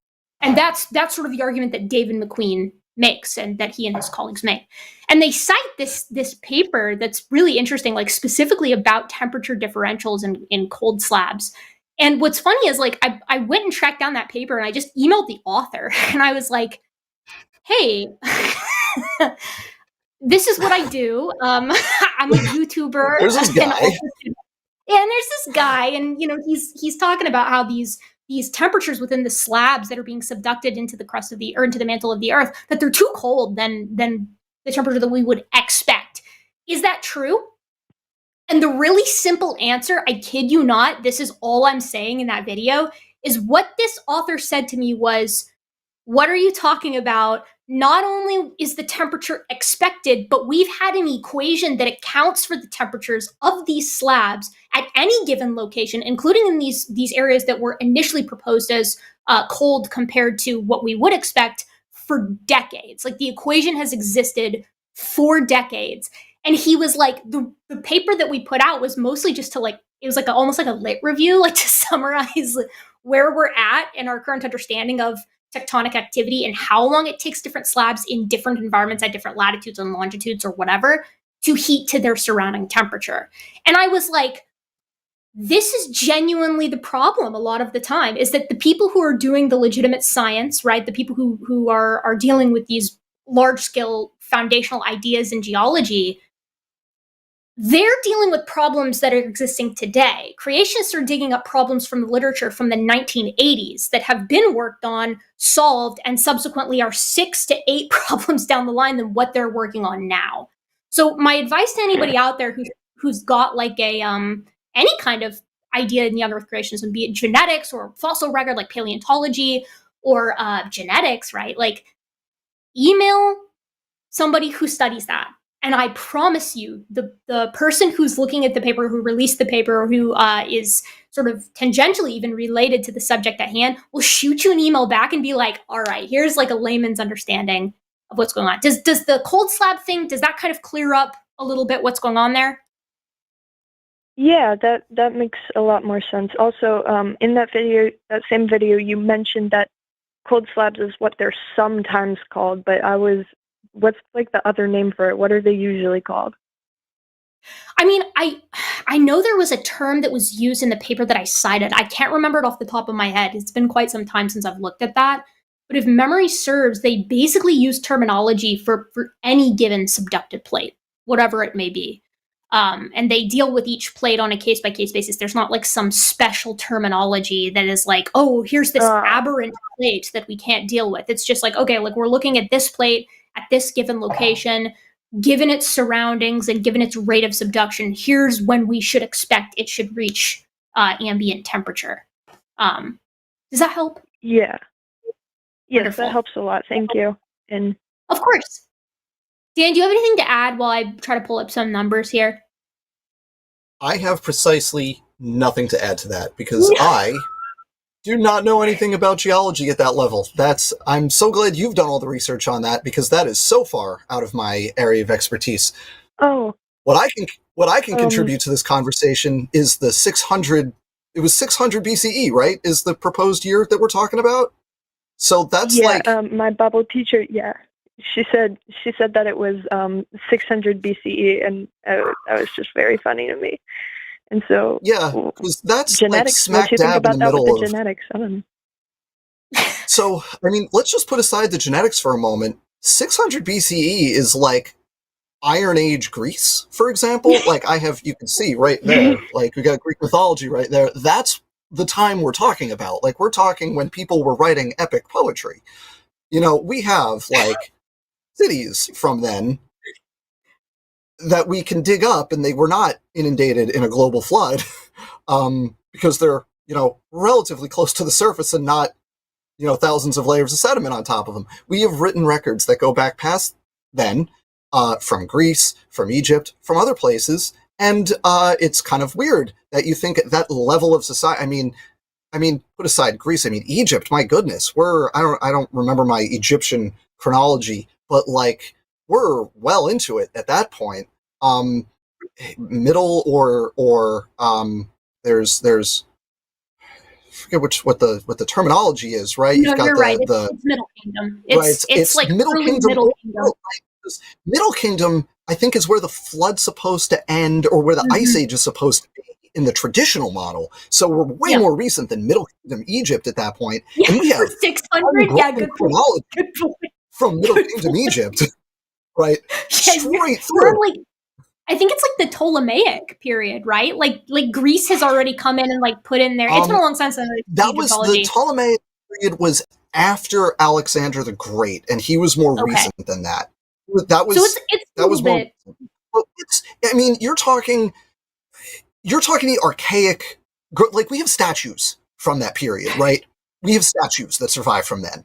that's sort of the argument that David McQueen makes and that he and his colleagues make. And they cite this paper that's really interesting, like specifically about temperature differentials in cold slabs. And what's funny is like, I went and tracked down that paper and I just emailed the author and I was like, hey, this is what I do. I'm a YouTuber. There's this guy. And there's this guy, and he's talking about how these temperatures within the slabs that are being subducted into the crust of the or into the mantle of the earth, that they're too cold than the temperature that we would expect. Is that true? And the really simple answer, I kid you not, this is all I'm saying in that video, is what this author said to me was, what are you talking about? Not only is the temperature expected, but we've had an equation that accounts for the temperatures of these slabs at any given location, including in these areas that were initially proposed as cold compared to what we would expect, for decades. Like the equation has existed for decades. And he was like, the paper that we put out was mostly just to like, it was like almost like a lit review, like to summarize where we're at in our current understanding of tectonic activity and how long it takes different slabs in different environments at different latitudes and longitudes or whatever to heat to their surrounding temperature. And I was like, this is genuinely the problem a lot of the time, is that the people who are doing the legitimate science, right, the people who are dealing with these large-scale foundational ideas in geology, they're dealing with problems that are existing today. Creationists are digging up problems from the literature from the 1980s that have been worked on, solved, and subsequently are 6 to 8 problems down the line than what they're working on now. So my advice to anybody out there who's got like a any kind of idea in young earth creationism, be it genetics or fossil record like paleontology or genetics, right? Like email somebody who studies that. And I promise you, the person who's looking at the paper, who released the paper, or who is sort of tangentially even related to the subject at hand, will shoot you an email back and be like, all right, here's like a layman's understanding of what's going on. Does the cold slab thing, does that kind of clear up a little bit what's going on there? Yeah, that makes a lot more sense. Also, in that same video, you mentioned that cold slabs is what they're sometimes called, but what's like the other name for it? What are they usually called? I mean, I know there was a term that was used in the paper that I cited. I can't remember it off the top of my head. It's been quite some time since I've looked at that. But if memory serves, they basically use terminology for any given subducted plate, whatever it may be. And they deal with each plate on a case-by-case basis. There's not like some special terminology that is like, oh, here's this aberrant plate that we can't deal with. It's just like, okay, like we're looking at this plate at this given location, given its surroundings and given its rate of subduction, here's when we should expect it should reach ambient temperature. Does that help? Yeah. Yes, Wonderful. that helps a lot. Thank you. And of course. Dan, do you have anything to add while I try to pull up some numbers here? I have precisely nothing to add to that because I do not know anything about geology at that level. I'm so glad you've done all the research on that because that is so far out of my area of expertise. Oh. What I can contribute to this conversation is the 600. It was 600 BCE, right? Is the proposed year that we're talking about? So that's my Bible teacher. Yeah, she said that it was 600 BCE, and that was just very funny to me. And so because that's genetics. like smack what do you think dab about in the that middle with the of genetics? I don't know. So, I mean, let's just put aside the genetics for a moment. 600 BCE is like Iron Age Greece, for example. Like you can see right there, like we got Greek mythology right there. That's the time we're talking about. Like we're talking when people were writing epic poetry. We have like cities from then that we can dig up and they were not inundated in a global flood because they're, relatively close to the surface and not, thousands of layers of sediment on top of them. We have written records that go back past then from Greece, from Egypt, from other places. And it's kind of weird that you think at that level of society, I mean, put aside Greece, Egypt, my goodness, I don't remember my Egyptian chronology, but like, we're well into it at that point. Middle or there's I forget what the terminology is, right? No, you're right. It's Middle Kingdom. It's like Middle Kingdom. Middle Kingdom. Middle Kingdom, I think, is where the flood's supposed to end, or where the Ice Age is supposed to be in the traditional model. So we're way more recent than Middle Kingdom Egypt at that point, and we have 600. Yeah, good chronology from Middle Kingdom Egypt, right? Straight through. I think it's like the Ptolemaic period, right? Like Greece has already come in and like put in there. It's been a long time since that was the Ptolemaic period was after Alexander the Great, and he was more recent than that. That was more. You're talking the archaic. Like we have statues from that period, right? We have statues that survive from then.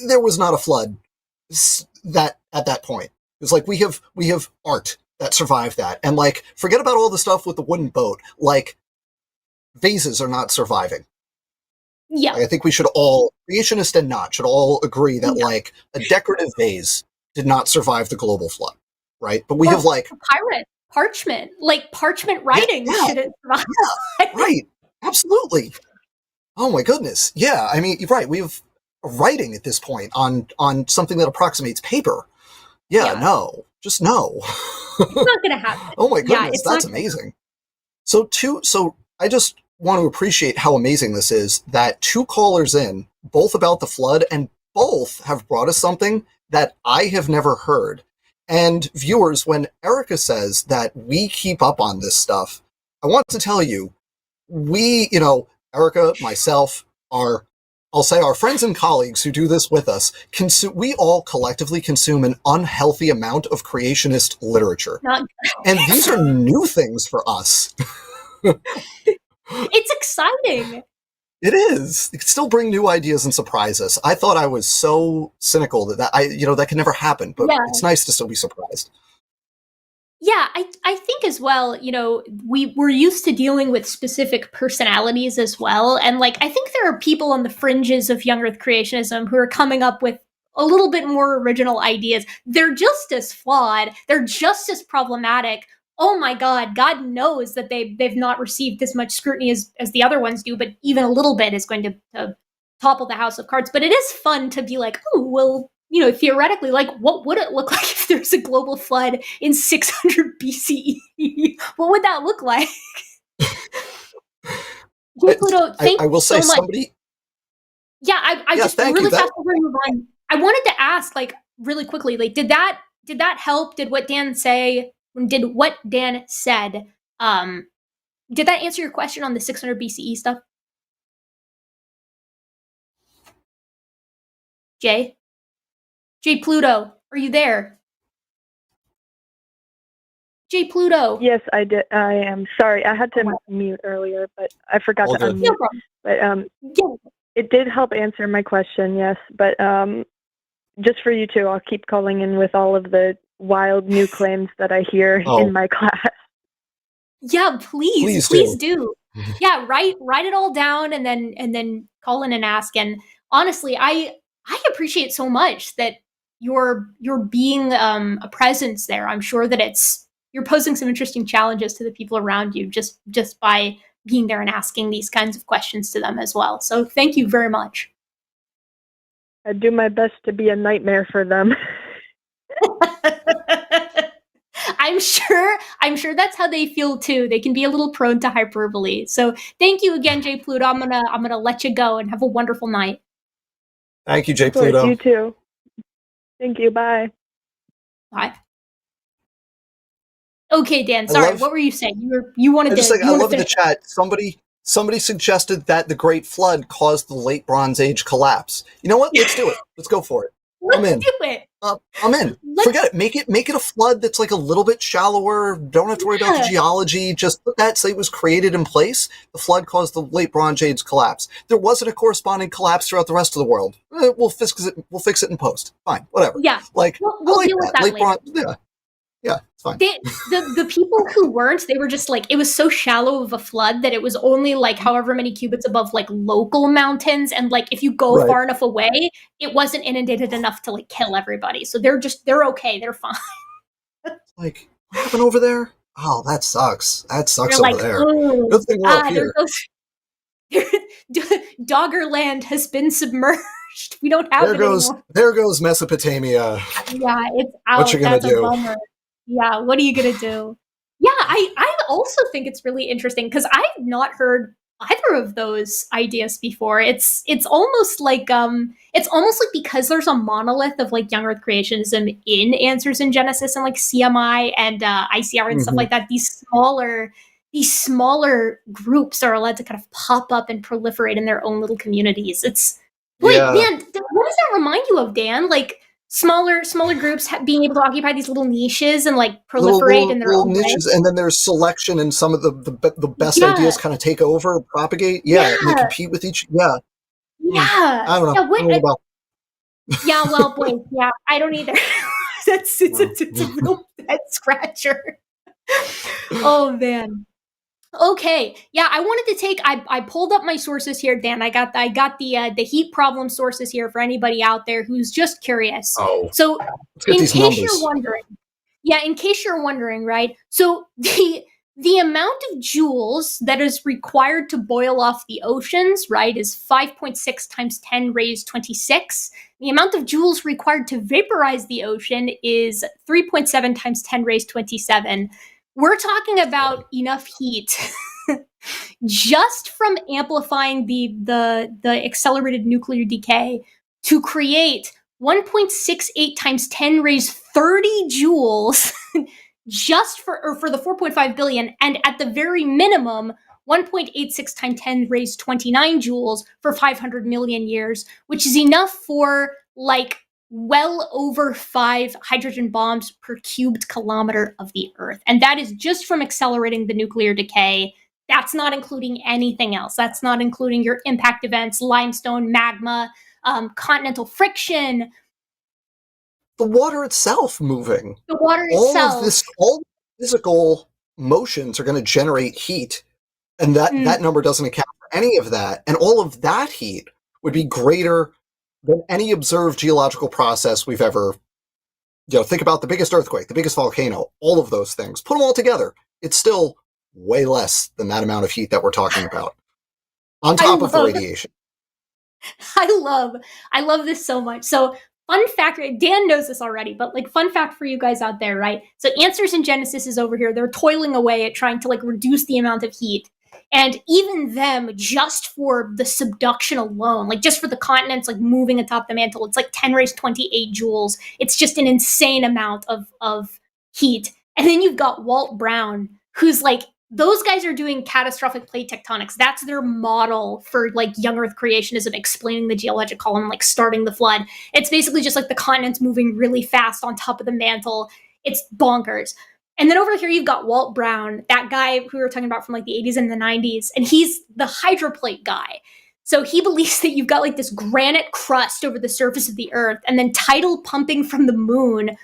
There was not a flood that at that point. It's like we have art that survived that, and like forget about all the stuff with the wooden boat. Like vases are not surviving. Yeah, I think we should all, creationist and not, should all agree that like a decorative vase did not survive the global flood, right? But we have like parchment writing shouldn't survive. Yeah, right, absolutely. Oh my goodness, yeah. You're right. We have writing at this point on something that approximates paper. Yeah. No, just no. It's not going to happen. Oh my goodness, that's amazing. So I just want to appreciate how amazing this is that two callers in, both about the flood, and both have brought us something that I have never heard. And viewers, when Erika says that we keep up on this stuff, I want to tell you, we, Erika, myself, I'll say our friends and colleagues who do this with us, we all collectively consume an unhealthy amount of creationist literature. And these are new things for us. It's exciting. It is. It can still bring new ideas and surprise us. I thought I was so cynical that can never happen, but Yeah. it's nice to still be surprised. Yeah, I think as well, we're used to dealing with specific personalities as well. And like, I think there are people on the fringes of young earth creationism who are coming up with a little bit more original ideas. They're just as flawed. They're just as problematic. Oh my God knows that they've not received as much scrutiny as the other ones do, but even a little bit is going to topple the house of cards. But it is fun to be like, oh, well, theoretically, like, what would it look like if there's a global flood in 600 BCE? What would that look like? Pluto, thank I will you say so much. somebody. Yeah, I just thank really you. fast before we move on. I wanted to ask, like, really quickly, like, did that help? Did what Dan said? Did that answer your question on the 600 BCE stuff? Jay Pluto, are you there? Jay Pluto. Yes, I did. I am sorry. I had to mute earlier, but I forgot to unmute. No problem. But it did help answer my question. Yes, but just for you two, I'll keep calling in with all of the wild new claims that I hear in my class. Yeah, please do. Yeah, write it all down and then call in and ask. And honestly, I appreciate so much that you're being a presence there. I'm sure that you're posing some interesting challenges to the people around you just by being there and asking these kinds of questions to them as well. So thank you very much. I do my best to be a nightmare for them. I'm sure that's how they feel too. They can be a little prone to hyperbole. So thank you again, Jay Pluto. I'm gonna let you go and have a wonderful night. Thank you, Jay Pluto. You too. Thank you. Bye. Bye. Okay, Dan. Sorry, what were you saying? You wanted to. I love in the chat. Somebody suggested that the Great Flood caused the late Bronze Age collapse. You know what? Let's do it. Let's go for it. I'm in. Do it. I'm in. Forget it. Make it a flood that's like a little bit shallower. Don't have to worry about the geology. Just let that say it was created in place. The flood caused the late Bronze Age collapse. There wasn't a corresponding collapse throughout the rest of the world. We'll fix it in post. Fine, whatever. Yeah. Like we'll deal with that later. Yeah, it's fine. The people who weren't, they were just like, it was so shallow of a flood that it was only like however many cubits above like local mountains, and like if you go far enough away, it wasn't inundated enough to like kill everybody. So they're okay, they're fine. Like, what happened over there? Oh, that sucks. That sucks they're over like, there. Good thing we're up here. Doggerland has been submerged. We don't have it anymore. There goes Mesopotamia. Yeah, it's out. What you gonna do? A bummer. Yeah, what are you going to do? Yeah, I also think it's really interesting because I've not heard either of those ideas before. It's almost like because there's a monolith of like young earth creationism in Answers in Genesis and like CMI and ICR and stuff like that. These smaller groups are allowed to kind of pop up and proliferate in their own little communities. Man, what does that remind you of, Dan? Like smaller groups being able to occupy these little niches and like proliferate in their own niches, and then there's selection, and some of the best ideas kind of take over, propagate, and they compete with each. I don't know. Well, boy, I don't either. It's a real head scratcher. Oh man. Okay, I wanted to take. I pulled up my sources here, Dan. I got the heat problem sources here for anybody out there who's just curious. Oh, so in case you're wondering, right? So the amount of joules that is required to boil off the oceans, right, is 5.6 times 10 raised 26. The amount of joules required to vaporize the ocean is 3.7 times 10 raised 27. We're talking about enough heat just from amplifying the accelerated nuclear decay to create 1.68 times 10 raised 30 joules just for the 4.5 billion, and at the very minimum 1.86 times 10 raised 29 joules for 500 million years, which is enough for like well over 5 hydrogen bombs per cubed kilometer of the Earth. And that is just from accelerating the nuclear decay That's not including anything else. That's not including your impact events, limestone, magma, continental friction. The water itself moving. The water All itself. of this, all physical motions are going to generate heat, and that number doesn't account for any of that. And all of that heat would be greater than any observed geological process we've ever. Think about the biggest earthquake, the biggest volcano, all of those things. Put them all together. It's still way less than that amount of heat that we're talking about. On top of the radiation. I love this so much. So fun fact, Dan knows this already, but like fun fact for you guys out there, right? So Answers in Genesis is over here. They're toiling away at trying to like reduce the amount of heat. And even them, just for the subduction alone, like just for the continents like moving atop the mantle, it's like 10 raised 28 joules. It's just an insane amount of heat. And then you've got Walt Brown, who's like, those guys are doing catastrophic plate tectonics. That's their model for like young Earth creationism, explaining the geologic column, like starting the flood. It's basically just like the continents moving really fast on top of the mantle. It's bonkers. And then over here, you've got Walt Brown, that guy who we were talking about from like the 80s and the 90s. And he's the hydroplate guy. So he believes that you've got like this granite crust over the surface of the Earth, and then tidal pumping from the moon,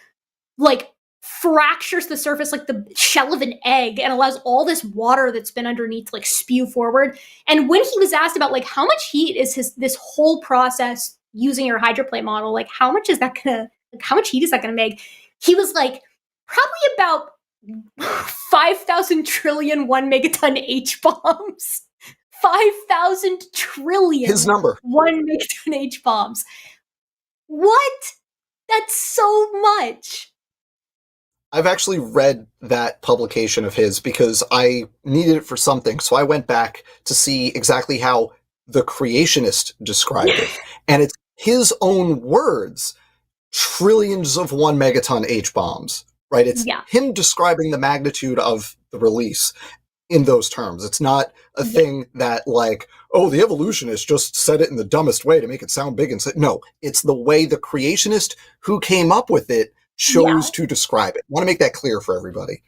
like fractures the surface like the shell of an egg and allows all this water that's been underneath to like spew forward. And when he was asked about like how much heat is this whole process using your hydroplate model, like how much heat is that gonna make? He was like, probably about 5,000 trillion 1 megaton H bombs. 5,000 trillion. His number. 1 megaton H bombs. What? That's so much. I've actually read that publication of his because I needed it for something. So I went back to see exactly how the Creationist described it. And it's his own words, trillions of 1 megaton H bombs, right? It's him describing the magnitude of the release in those terms. It's not a thing that like, oh, the evolutionist just said it in the dumbest way to make it sound big and say, no, it's the way the Creationist who came up with it chose to describe it. I want to make that clear for everybody.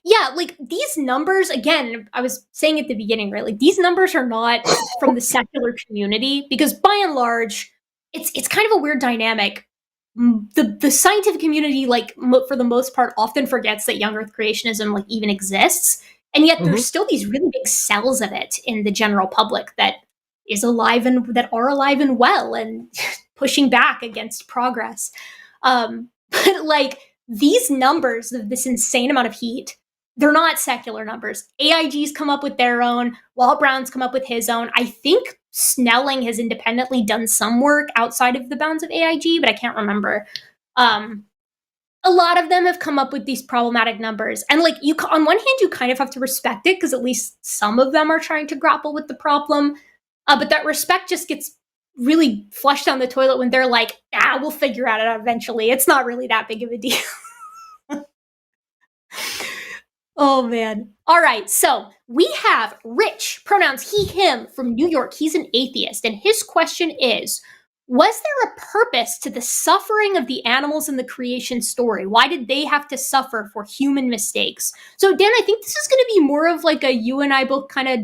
Yeah, like these numbers, again, I was saying at the beginning, right? Like these numbers are not from the secular community, because by and large, it's kind of a weird dynamic. The scientific community, like for the most part, often forgets that young Earth creationism like even exists, and yet there's still these really big cells of it in the general public that are alive and well and pushing back against progress. But like these numbers of this insane amount of heat, they're not secular numbers. AIG's come up with their own. Walt Brown's come up with his own. I think Snelling has independently done some work outside of the bounds of AIG, but I can't remember. A lot of them have come up with these problematic numbers. And like on one hand, you kind of have to respect it because at least some of them are trying to grapple with the problem. But that respect just gets really flushed down the toilet when they're like, we'll figure it out eventually. It's not really that big of a deal. Oh, man. All right. So we have Rich, pronouns he, him, from New York. He's an atheist. And his question is, was there a purpose to the suffering of the animals in the creation story? Why did they have to suffer for human mistakes? So, Dan, I think this is going to be more of like a you and I both kind of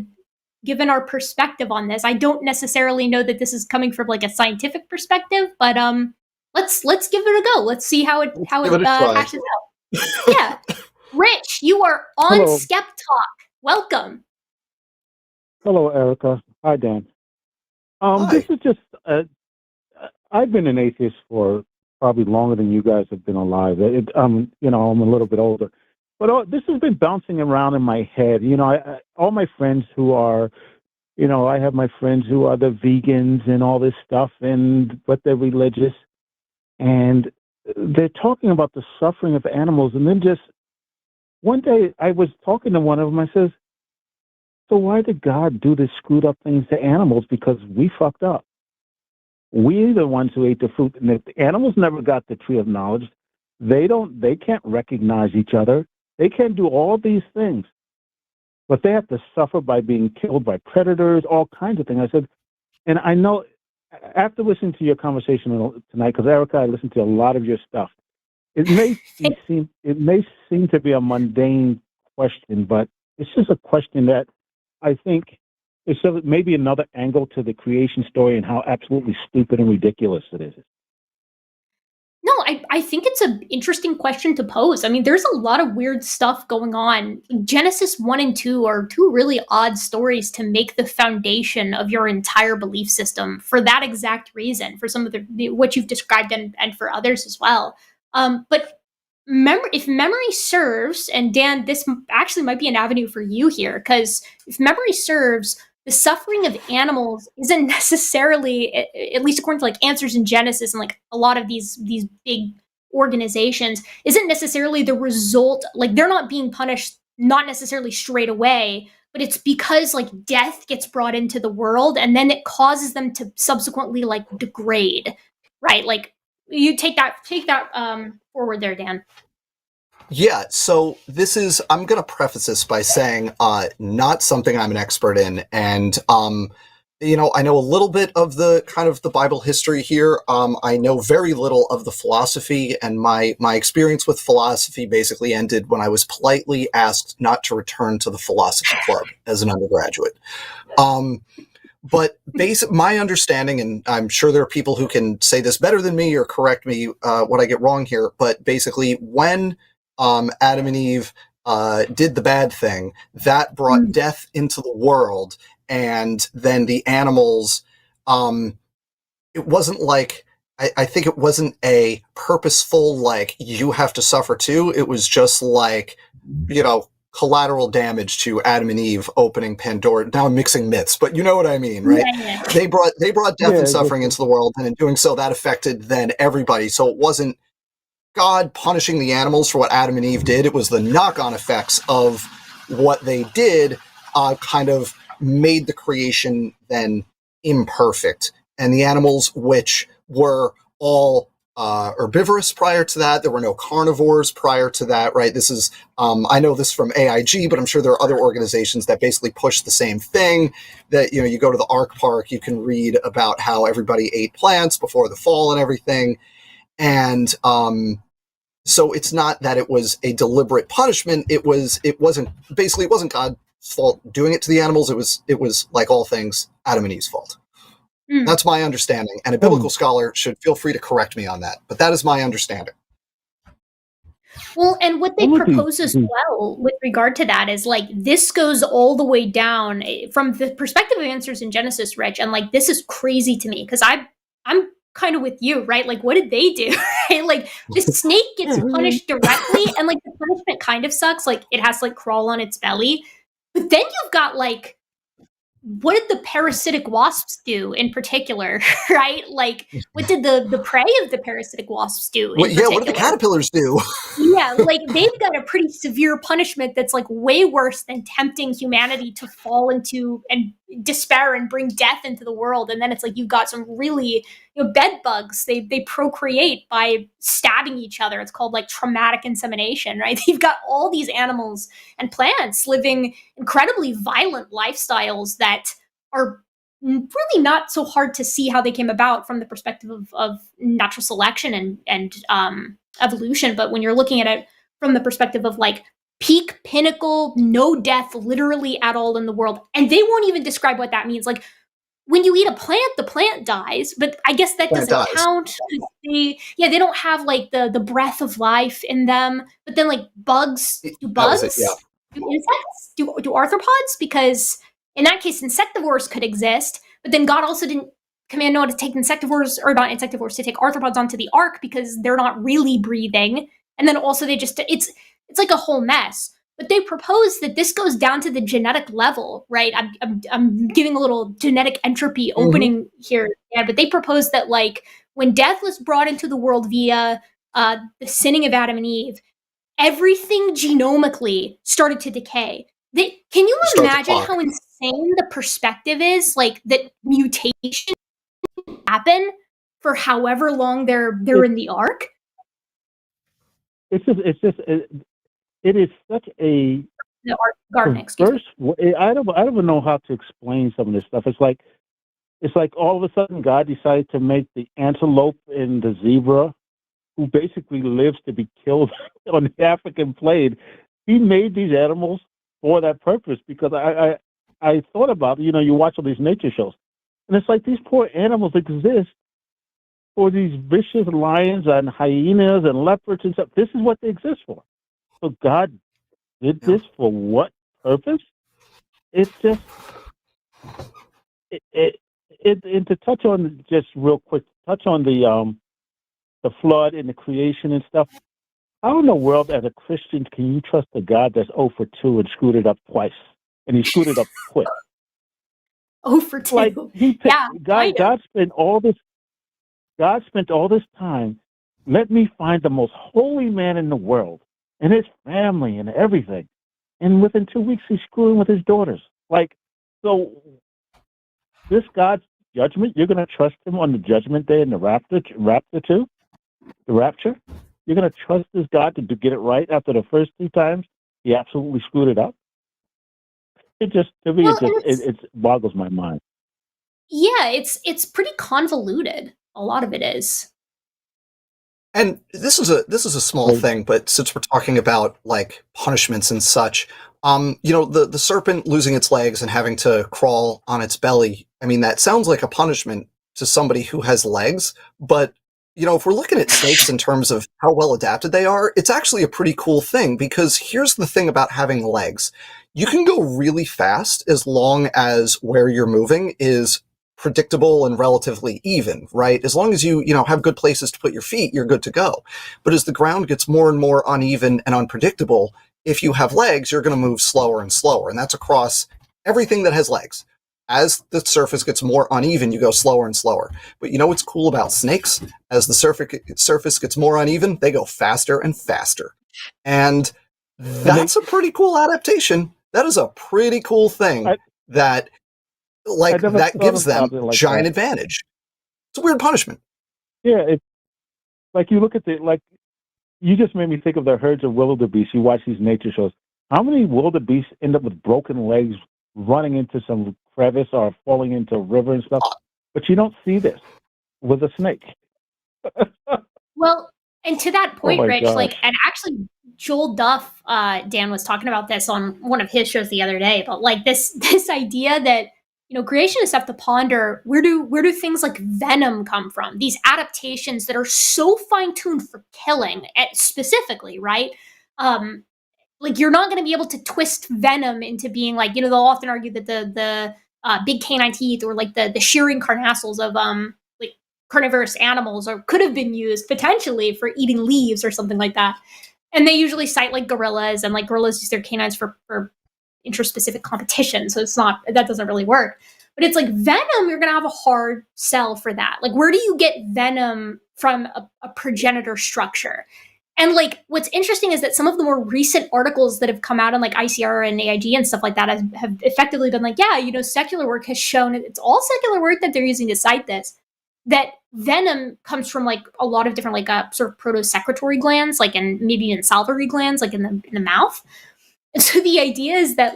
given our perspective on this. I don't necessarily know that this is coming from like a scientific perspective, but let's give it a go. Let's see how it hashes out. Yeah. Rich, you are on SkepTalk. Welcome. Hello, Erika. Hi, Dan. Hi. This is just, I've been an atheist for probably longer than you guys have been alive. I'm a little bit older. But this has been bouncing around in my head. All my friends who are, I have my friends who are the vegans and all this stuff, but they're religious. And they're talking about the suffering of animals. And then just one day I was talking to one of them. I says, so why did God do this screwed up things to animals? Because we fucked up. We're the ones who ate the fruit. And if the animals never got the tree of knowledge, they can't recognize each other. They can't do all these things, but they have to suffer by being killed by predators, all kinds of things. I said, and I know after listening to your conversation tonight, because Erika, I listened to a lot of your stuff. It may seem to be a mundane question, but This is a question that I think is maybe another angle to the creation story and how absolutely stupid and ridiculous it is. No, I think it's an interesting question to pose. I mean, there's a lot of weird stuff going on. Genesis 1 and 2 are two really odd stories to make the foundation of your entire belief system for that exact reason, for some of the what you've described and for others as well. But if memory serves, and Dan, this actually might be an avenue for you here, because if memory serves, the suffering of animals isn't necessarily, at least according to like Answers in Genesis and like a lot of these big organizations, isn't necessarily the result, like they're not being punished, not necessarily straight away, but it's because like death gets brought into the world and then it causes them to subsequently like degrade, right? Like you take that forward there, Dan. Yeah, so I'm going to preface this by saying not something I'm an expert in. And, I know a little bit of the kind of the Bible history here. I know very little of the philosophy, and my experience with philosophy basically ended when I was politely asked not to return to the philosophy club as an undergraduate. But my understanding, and I'm sure there are people who can say this better than me or correct me what I get wrong here, but basically when Adam and Eve did the bad thing, that brought death into the world, and then the animals, it wasn't like, I think it wasn't a purposeful, like, you have to suffer too. It was just like, collateral damage to Adam and Eve opening Pandora. Now I'm mixing myths, but you know what I mean, right? Yeah. They brought death and suffering into the world, and in doing so, that affected then everybody. So it wasn't God punishing the animals for what Adam and Eve did. It was the knock-on effects of what they did kind of made the creation then imperfect. And the animals, which were all herbivorous prior to that, there were no carnivores prior to that, right? This is, I know this from AIG, but I'm sure there are other organizations that basically push the same thing, that, you go to the Ark Park, you can read about how everybody ate plants before the fall and everything. And so it's not that it was a deliberate punishment. It wasn't God's fault doing it to the animals. It was like all things, Adam and Eve's fault. That's my understanding. And a biblical scholar should feel free to correct me on that, but that is my understanding. Well, and what they propose as well with regard to that is like, this goes all the way down from the perspective of Answers in Genesis, Rich. And like, this is crazy to me because I'm kind of with you, right? Like, what did they do? Right? Like, the snake gets punished directly, and like the punishment kind of sucks. Like, it has to like crawl on its belly. But then you've got like, what did the parasitic wasps do in particular, right? Like, what did the prey of the parasitic wasps do? What did the caterpillars do? Yeah, like they've got a pretty severe punishment that's like way worse than tempting humanity to fall into and despair and bring death into the world. And then it's like you've got some really, bed bugs. They procreate by stabbing each other. It's called like traumatic insemination, right? You've got all these animals and plants living incredibly violent lifestyles that are really not so hard to see how they came about from the perspective of natural selection and evolution. But when you're looking at it from the perspective of like peak, pinnacle, no death literally at all in the world, and they won't even describe what that means. Like, when you eat a plant, the plant dies, but I guess that doesn't count. They don't have like the breath of life in them. But then like bugs, do bugs? Do insects? Do arthropods? Because in that case, insectivores could exist, but then God also didn't command Noah to take to take arthropods onto the ark because they're not really breathing. And then also it's like a whole mess. But they propose that this goes down to the genetic level, right? I'm giving a little genetic entropy opening here, but they propose that like when death was brought into the world via the sinning of Adam and Eve, everything genomically started to decay. Can you imagine how insane the perspective is? Like that mutation happen for however long they're in the ark. It is such a gardening. I don't even know how to explain some of this stuff. It's like all of a sudden God decided to make the antelope and the zebra, who basically lives to be killed on the African plain. He made these animals for that purpose because I thought about, you watch all these nature shows, and it's like these poor animals exist for these vicious lions and hyenas and leopards and stuff. This is what they exist for. So God did this for what purpose? It's just and to touch on just real quick, touch on the flood and the creation and stuff. How in the world, as a Christian, can you trust a God that's 0 for 2 and screwed it up twice? And he screwed it up quick. 0 for 2. Like God spent all this. God spent all this time. Let me find the most holy man in the world and his family and everything. And within 2 weeks, he's screwing with his daughters. So this God's judgment, you're going to trust him on the judgment day and the rapture too? The rapture? You're going to trust this God to get it right after the first 2 times he absolutely screwed it up? It just, to me, it boggles my mind. Yeah, it's pretty convoluted. A lot of it is. And this is a small thing, but since we're talking about like punishments and such, the serpent losing its legs and having to crawl on its belly, I mean, that sounds like a punishment to somebody who has legs, but if we're looking at snakes in terms of how well adapted they are, it's actually a pretty cool thing because here's the thing about having legs. You can go really fast as long as where you're moving is predictable and relatively even, right? As long as you have good places to put your feet, you're good to go. But as the ground gets more and more uneven and unpredictable, if you have legs, you're going to move slower and slower. And that's across everything that has legs. As the surface gets more uneven, you go slower and slower. But you know what's cool about snakes? As the surface gets more uneven, they go faster and faster. And that's a pretty cool adaptation. That is a pretty cool thing that gives them giant advantage. It's a weird punishment. Yeah, it's like you look at you just made me think of the herds of wildebeest. You watch these nature shows. How many wildebeest end up with broken legs, running into some crevice or falling into a river and stuff? But you don't see this with a snake. Well, and to that point, Rich, gosh. and actually Joel Duff, Dan was talking about this on one of his shows the other day, but this idea that creationists have to ponder where do things like venom come from? These adaptations that are so fine-tuned for killing, specifically, right? You're not going to be able to twist venom into being they'll often argue that the big canine teeth or the shearing carnassials of carnivorous animals could have been used potentially for eating leaves or something like that. And they usually cite gorillas, and gorillas use their canines for interspecific competition. So that doesn't really work. But it's venom, you're going to have a hard sell for that. Where do you get venom from a progenitor structure? And what's interesting is that some of the more recent articles that have come out on ICR and AIG and stuff like that have effectively been secular work has shown, it's all secular work that they're using to cite this, that venom comes from a lot of different sort of protosecretory glands, and maybe even salivary glands, in the mouth. And so the idea is that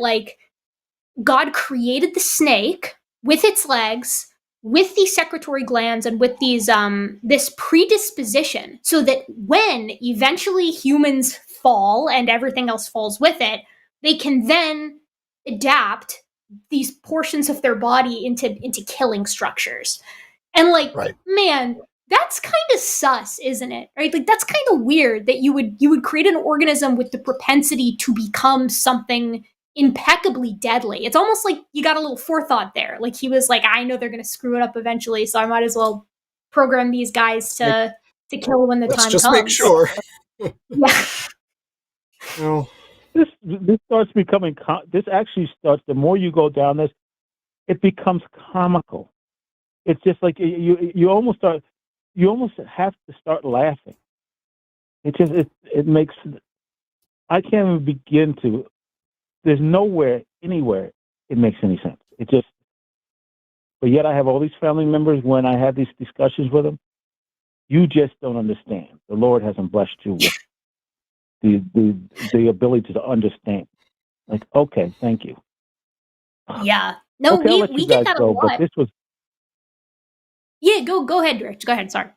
God created the snake with its legs, with these secretory glands, and with these this predisposition, so that when eventually humans fall and everything else falls with it, they can then adapt these portions of their body into killing structures. And man, that's kind of sus, isn't it? Right? That's kind of weird that you would create an organism with the propensity to become something impeccably deadly. It's almost like you got a little forethought there. He was I know they're going to screw it up eventually, so I might as well program these guys to kill when the time comes. Just make sure. Yeah. No. This starts becoming. This actually starts. The more you go down this, it becomes comical. It's just you almost start. You almost have to start laughing. It makes. I can't even begin to. There's anywhere it makes any sense. But yet I have all these family members. When I have these discussions with them, you just don't understand. The Lord hasn't blessed you with the ability to understand. Okay, thank you. Yeah. No, okay, we get that a lot. But this was. Yeah, go ahead, Rich. Go ahead. Sorry.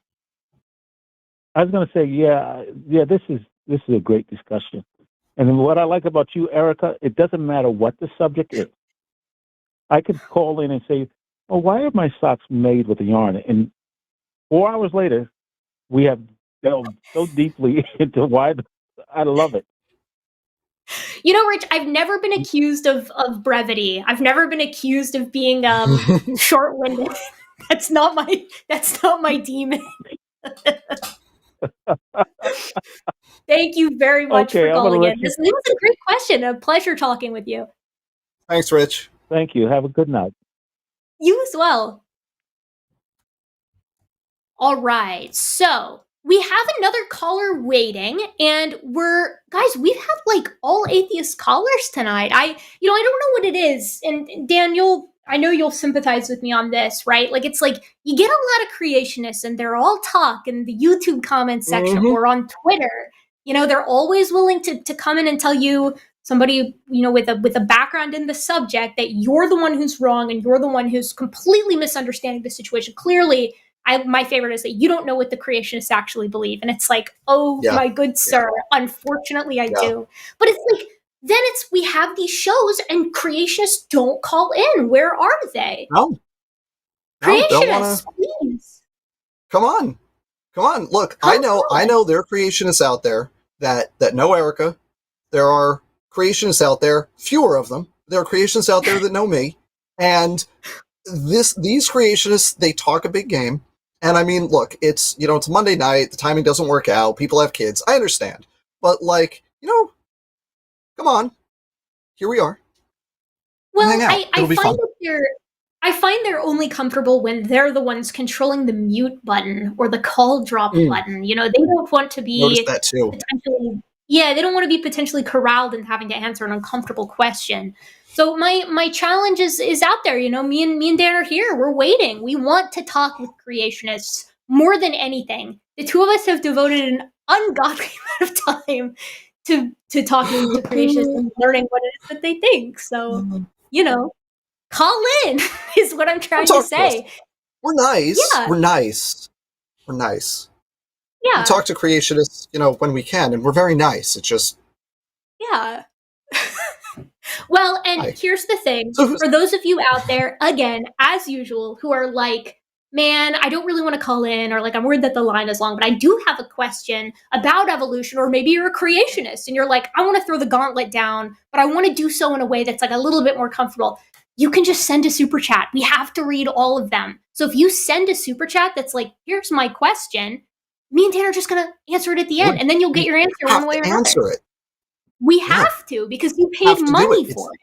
I was going to say, yeah. This is a great discussion, And what I like about you, Erika, it doesn't matter what the subject is. I could call in and say, "Oh, why are my socks made with a yarn?" And 4 hours later, we have delved so deeply into why. I love it. You know, Rich, I've never been accused of brevity. I've never been accused of being short-winded. That's not my demon. Thank you very much Okay, for I'm gonna calling let in. you. This was a great question. A pleasure talking with you. Thanks, Rich. Thank you. Have a good night. You as well. All right. So we have another caller waiting, and we've had like all atheist callers tonight. I don't know what it is. And Dan, I know you'll sympathize with me on this, right? Like, it's like you get a lot of creationists and they're all talk in the YouTube comment section or on Twitter. You know, they're always willing to come in and tell you, somebody, with a background in the subject, that you're the one who's wrong and you're the one who's completely misunderstanding the situation. Clearly, my favorite is that you don't know what the creationists actually believe. And it's like, oh, my good sir, unfortunately I do. But it's like, then we have these shows and creationists don't call in. Where are they? No. Creationists, please. Come on. Look, I know there are creationists out there that know Erika. There are creationists out there, fewer of them. There are creationists out there that know me. And these creationists, they talk a big game. And I mean, look, it's Monday night, the timing doesn't work out, people have kids, I understand. But come on, here we are. Well, hang out. I find they're only comfortable when they're the ones controlling the mute button or the call drop button. They don't want to be Notice that too. they don't want to be potentially corralled in having to answer an uncomfortable question. So my challenge is out there. Me and Dan are here. We're waiting. We want to talk with creationists more than anything. The two of us have devoted an ungodly amount of time to talking to creationists and learning what it is that they think. So, call in is what I'm trying to say. We're nice. Yeah. We're nice. We're nice. Yeah. We talk to creationists, when we can, and we're very nice. It's just Well, and here's the thing. For those of you out there, again, as usual, who are like, man, I don't really want to call in, or like, I'm worried that the line is long, but I do have a question about evolution, or maybe you're a creationist and you're like, I want to throw the gauntlet down, but I want to do so in a way that's like a little bit more comfortable. You can just send a super chat. We have to read all of them. So if you send a super chat that's like, here's my question, me and Dan are just going to answer it at the end, and then you'll get your answer one way or another. Answer it. We have to, because you paid money for it.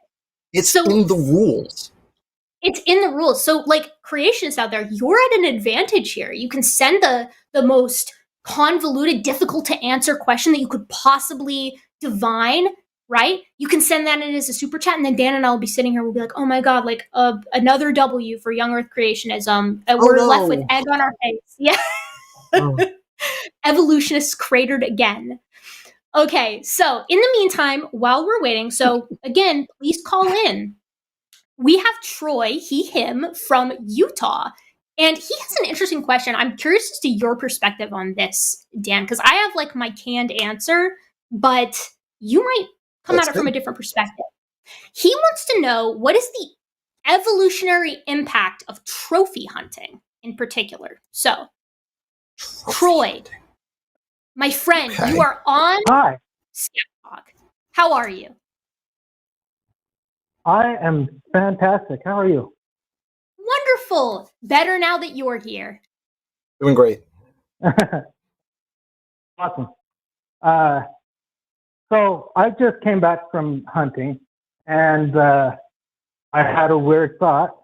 It's in the rules. It's in the rules. So, like, creationists out there, you're at an advantage here. You can send the most convoluted, difficult to answer question that you could possibly divine, right? You can send that in as a super chat, and then Dan and I will be sitting here. We'll be like, oh my God, like another W for young Earth creationism. We're left with egg on our face. Yeah. Evolutionists cratered again. Okay, so in the meantime, while we're waiting, so again, please call in. We have Troy, him, from Utah, and he has an interesting question. I'm curious as to your perspective on this, Dan, because I have like my canned answer, but you might come at it from a different perspective. He wants to know, what is the evolutionary impact of trophy hunting in particular? So, Troy, my friend, you are on SkepTalk. How are you? I am fantastic. How are you? Wonderful. Better now that you're here. Doing great. Awesome. So I just came back from hunting, and I had a weird thought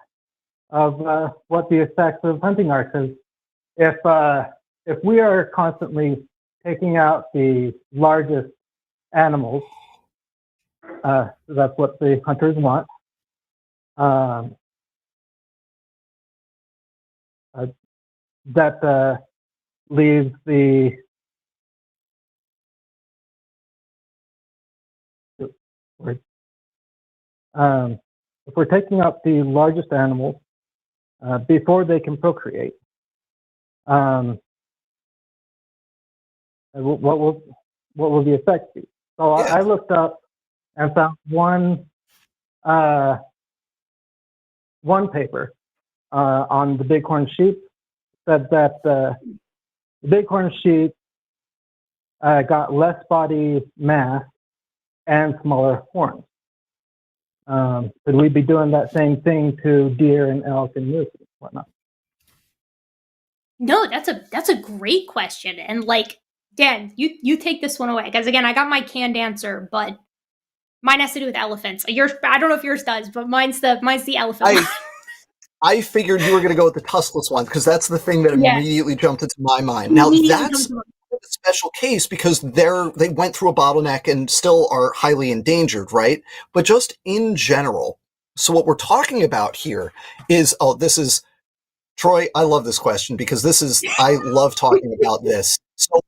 of what the effects of hunting are. Because if we are constantly taking out the largest animals, that's what the hunters want. That leaves the if we're taking out the largest animals before they can procreate, what will the effect be? So I looked up and found one paper on the bighorn sheep, said that the bighorn sheep got less body mass and smaller horns. Could we be doing that same thing to deer and elk and moose and whatnot? No, that's a great question. And like, Dan, you take this one away. Because again, I got my canned answer, but mine has to do with elephants. Yours, I don't know if yours does, but mine's the elephant. I figured you were going to go with the tuskless one because that's the thing that immediately jumped into my mind. Now that's a special case because they went through a bottleneck and still are highly endangered, right? But just in general, so what we're talking about here is, this is, Troy, I love this question because I love talking about this. So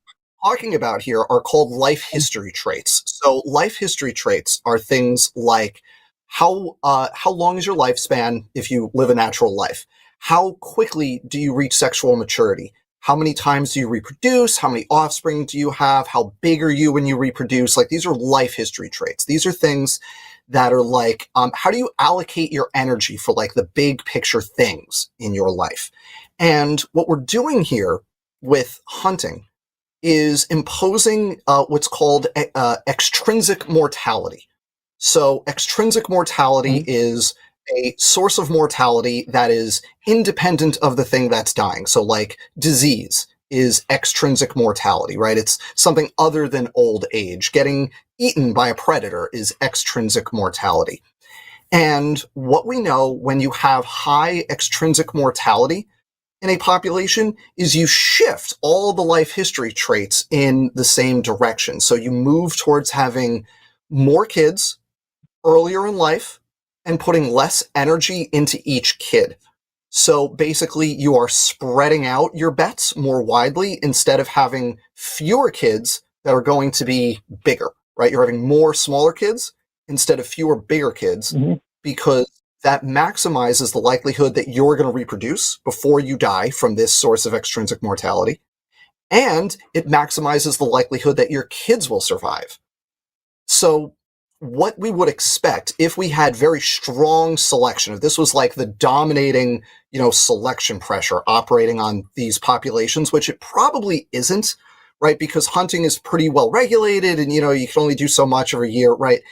talking about here are called life history traits. So life history traits are things like how long is your lifespan if you live a natural life? How quickly do you reach sexual maturity? How many times do you reproduce? How many offspring do you have? How big are you when you reproduce? Like, these are life history traits. These are things that are like, how do you allocate your energy for like the big picture things in your life? And what we're doing here with hunting is imposing what's called extrinsic mortality. So extrinsic mortality is a source of mortality that is independent of the thing that's dying. So like disease is extrinsic mortality, right? It's something other than old age. Getting eaten by a predator is extrinsic mortality. And what we know when you have high extrinsic mortality in a population is you shift all the life history traits in the same direction. So you move towards having more kids earlier in life and putting less energy into each kid. So basically you are spreading out your bets more widely instead of having fewer kids that are going to be bigger, right? You're having more smaller kids instead of fewer bigger kids because that maximizes the likelihood that you're going to reproduce before you die from this source of extrinsic mortality. And it maximizes the likelihood that your kids will survive. So what we would expect if we had very strong selection, if this was like the dominating, selection pressure operating on these populations, which it probably isn't, right? Because hunting is pretty well regulated and, you can only do so much every year, right?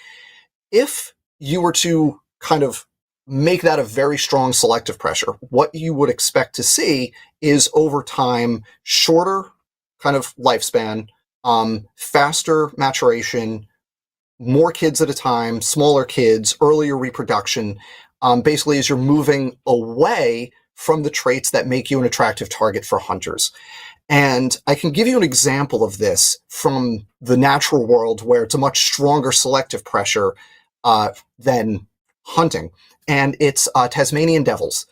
If you were to kind of make that a very strong selective pressure, what you would expect to see is over time, shorter kind of lifespan, faster maturation, more kids at a time, smaller kids, earlier reproduction, basically as you're moving away from the traits that make you an attractive target for hunters. And I can give you an example of this from the natural world where it's a much stronger selective pressure than hunting. And it's Tasmanian devils.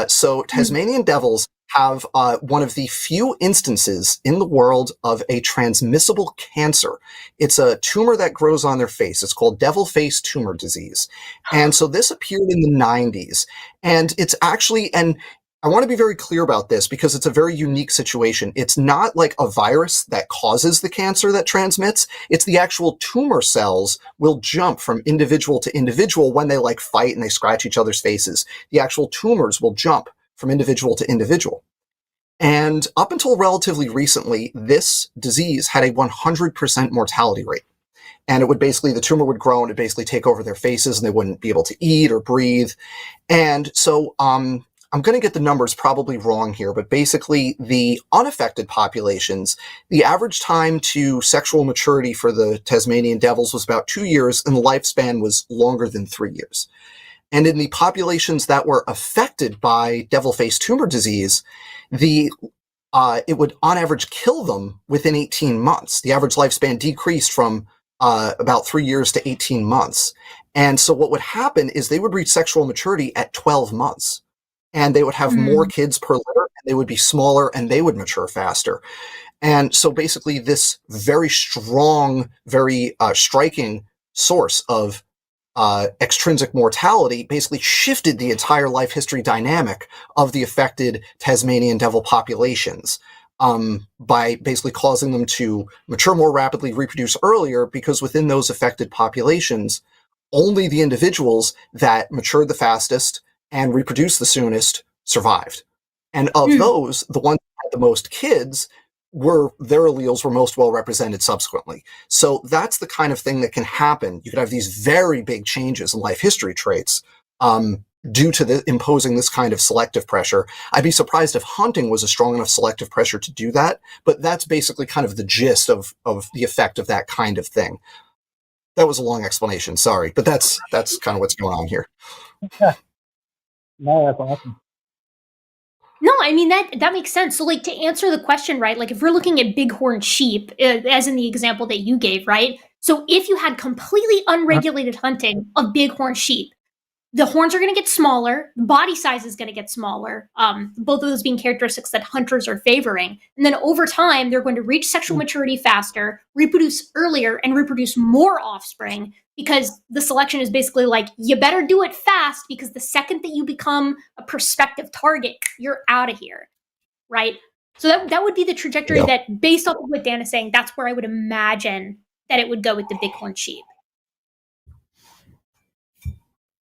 So Tasmanian devils have one of the few instances in the world of a transmissible cancer. It's a tumor that grows on their face. It's called devil face tumor disease. And so this appeared in the 90s. And it's actually, and I want to be very clear about this because it's a very unique situation. It's not like a virus that causes the cancer that transmits. It's the actual tumor cells will jump from individual to individual when they like fight and they scratch each other's faces. The actual tumors will jump from individual to individual. And up until relatively recently, this disease had a 100% mortality rate. And it would basically, the tumor would grow and it'd basically take over their faces and they wouldn't be able to eat or breathe. And so, I'm going to get the numbers probably wrong here, but basically the unaffected populations, the average time to sexual maturity for the Tasmanian devils was about 2 years and the lifespan was longer than 3 years. And in the populations that were affected by devil-face tumor disease, it would on average kill them within 18 months. The average lifespan decreased from about 3 years to 18 months. And so what would happen is they would reach sexual maturity at 12 months. And they would have more kids per litter, and they would be smaller, and they would mature faster. And so basically this very strong, very striking source of extrinsic mortality basically shifted the entire life history dynamic of the affected Tasmanian devil populations. by basically causing them to mature more rapidly, reproduce earlier, because within those affected populations, only the individuals that matured the fastest and reproduced the soonest survived. And of those, the ones that had the most kids their alleles were most well represented subsequently. So that's the kind of thing that can happen. You could have these very big changes in life history traits due to imposing this kind of selective pressure. I'd be surprised if hunting was a strong enough selective pressure to do that, but that's basically kind of the gist of the effect of that kind of thing. That was a long explanation, sorry, but that's kind of what's going on here. Yeah. No, that's awesome. No, I mean, that makes sense. So, like, to answer the question, right, like, if we're looking at bighorn sheep, as in the example that you gave, right? So if you had completely unregulated hunting of bighorn sheep, the horns are going to get smaller, the body size is going to get smaller, both of those being characteristics that hunters are favoring. And then over time, they're going to reach sexual maturity faster, reproduce earlier, and reproduce more offspring, because the selection is basically like, you better do it fast, because the second that you become a prospective target, you're out of here, right? So that would be the trajectory that, based off of what Dan is saying, that's where I would imagine that it would go with the bighorn sheep.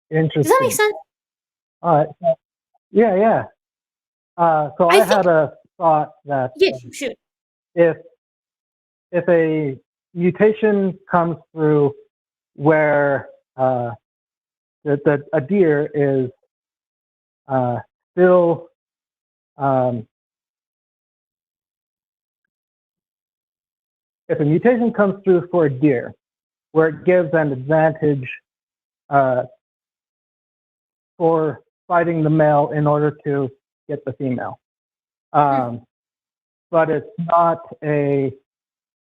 Interesting. Does that make sense? All right. Yeah. So I had a thought that shoot. if a mutation comes through where a deer is still if a mutation comes through for a deer where it gives an advantage for fighting the male in order to get the female. But it's not a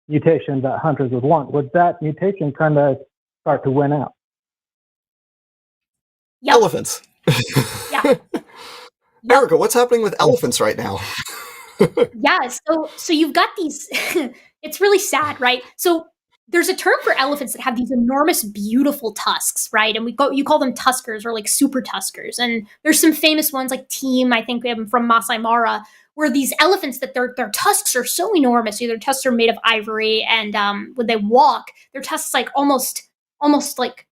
mutation that hunters would want. Would that mutation kind of start to win out? Yep. Elephants. Yeah. Erika, what's happening with elephants right now? Yeah, so you've got these, it's really sad, right? So there's a term for elephants that have these enormous, beautiful tusks, right? And you call them tuskers, or like super tuskers. And there's some famous ones like Team, I think from Masai Mara, where these elephants that their tusks are so enormous. Their tusks are made of ivory, and when they walk, their tusks like almost like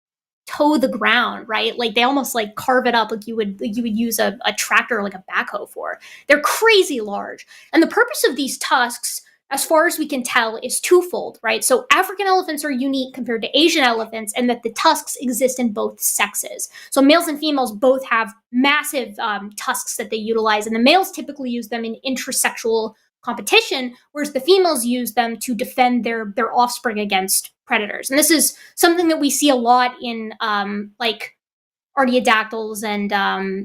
toe the ground, right? Like they almost like carve it up like you would use a tractor or like a backhoe for. They're crazy large. And the purpose of these tusks, as far as we can tell, is twofold, right? So African elephants are unique compared to Asian elephants, and that the tusks exist in both sexes. So males and females both have massive tusks that they utilize, and the males typically use them in intrasexual competition, whereas the females use them to defend their offspring against predators. And this is something that we see a lot in like artiodactyls and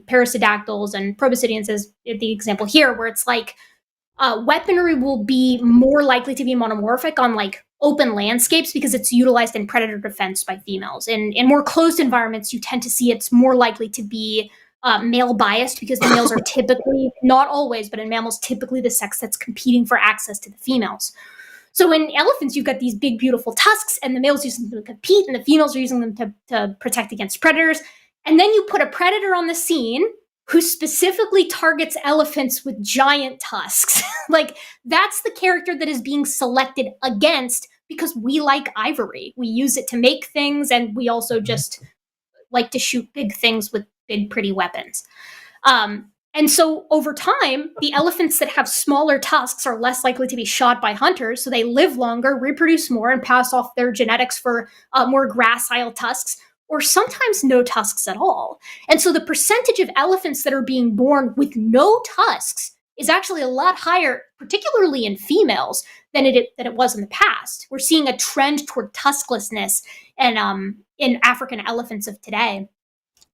parasidactyls and proboscideans, as the example here, where it's like weaponry will be more likely to be monomorphic on like open landscapes because it's utilized in predator defense by females. In more closed environments, you tend to see it's more likely to be male biased, because the males are typically, not always, but in mammals, typically the sex that's competing for access to the females. So in elephants, you've got these big, beautiful tusks, and the males use them to compete, and the females are using them to protect against predators. And then you put a predator on the scene who specifically targets elephants with giant tusks. Like, that's the character that is being selected against, because we like ivory. We use it to make things, and we also just like to shoot big things with big, pretty weapons. And so over time, the elephants that have smaller tusks are less likely to be shot by hunters, so they live longer, reproduce more, and pass off their genetics for more gracile tusks, or sometimes no tusks at all. And so the percentage of elephants that are being born with no tusks is actually a lot higher, particularly in females, than it was in the past. We're seeing a trend toward tusklessness in African elephants of today,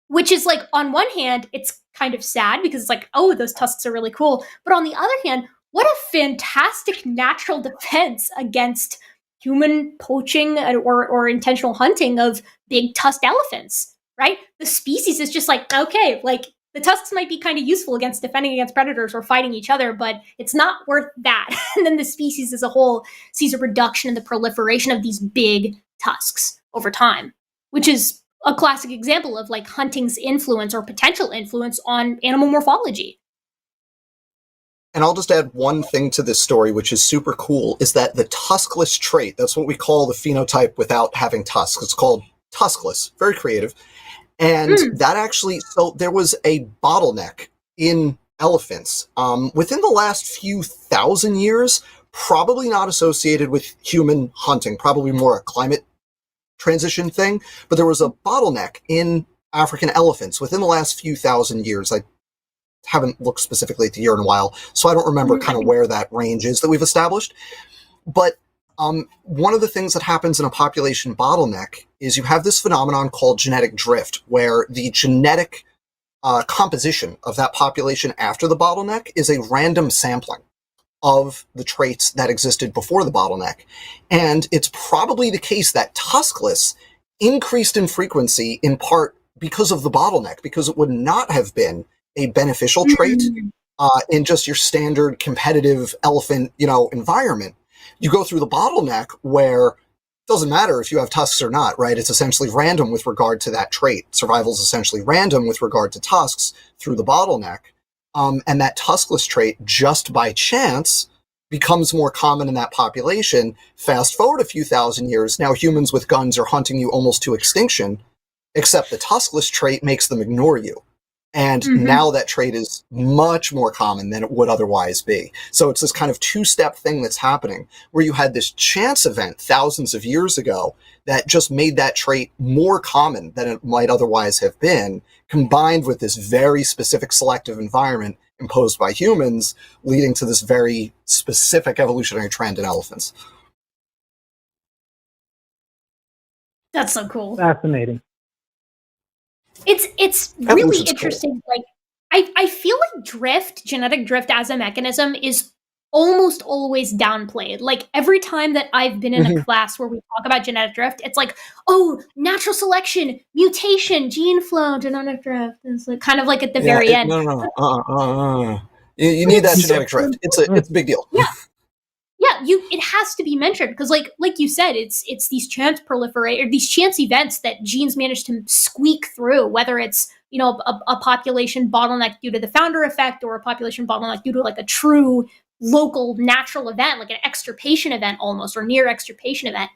which is like, on one hand, it's kind of sad because it's like, oh, those tusks are really cool. But on the other hand, what a fantastic natural defense against human poaching or intentional hunting of big tusked elephants, right? The species is just like, okay, like the tusks might be kind of useful against defending against predators or fighting each other, but it's not worth that. And then the species as a whole sees a reduction in the proliferation of these big tusks over time, which is a classic example of like hunting's influence or potential influence on animal morphology. And I'll just add one thing to this story, which is super cool, is that the tuskless trait, that's what we call the phenotype without having tusks. It's called tuskless, very creative. And that actually, so there was a bottleneck in elephants within the last few thousand years, probably not associated with human hunting, probably more a climate transition thing, but there was a bottleneck in African elephants within the last few thousand years. I haven't looked specifically at the year in a while, so I don't remember kind of where that range is that we've established. But one of the things that happens in a population bottleneck is you have this phenomenon called genetic drift, where the genetic composition of that population after the bottleneck is a random sampling of the traits that existed before the bottleneck. And it's probably the case that tuskless increased in frequency in part because of the bottleneck, because it would not have been a beneficial trait in just your standard competitive elephant, environment. You go through the bottleneck where it doesn't matter if you have tusks or not, right? It's essentially random with regard to that trait. Survival is essentially random with regard to tusks through the bottleneck. And that tuskless trait, just by chance, becomes more common in that population. Fast forward a few thousand years, now humans with guns are hunting you almost to extinction, except the tuskless trait makes them ignore you. And now that trait is much more common than it would otherwise be. So it's this kind of two-step thing that's happening, where you had this chance event thousands of years ago that just made that trait more common than it might otherwise have been, combined with this very specific selective environment imposed by humans, leading to this very specific evolutionary trend in elephants. That's so cool. Fascinating. It's really interesting. Cool. Like I feel like genetic drift as a mechanism is almost always downplayed. Like every time that I've been in a class where we talk about genetic drift, it's like, oh, natural selection, mutation, gene flow, genetic drift. It's like kind of like at the very end. No. You need that genetic drift. It's a big deal. Yeah, it has to be mentioned because, like you said, it's these chance proliferate or these chance events that genes manage to squeak through. Whether it's a population bottleneck due to the founder effect, or a population bottleneck due to like a true local natural event, like an extirpation event almost, or near extirpation event.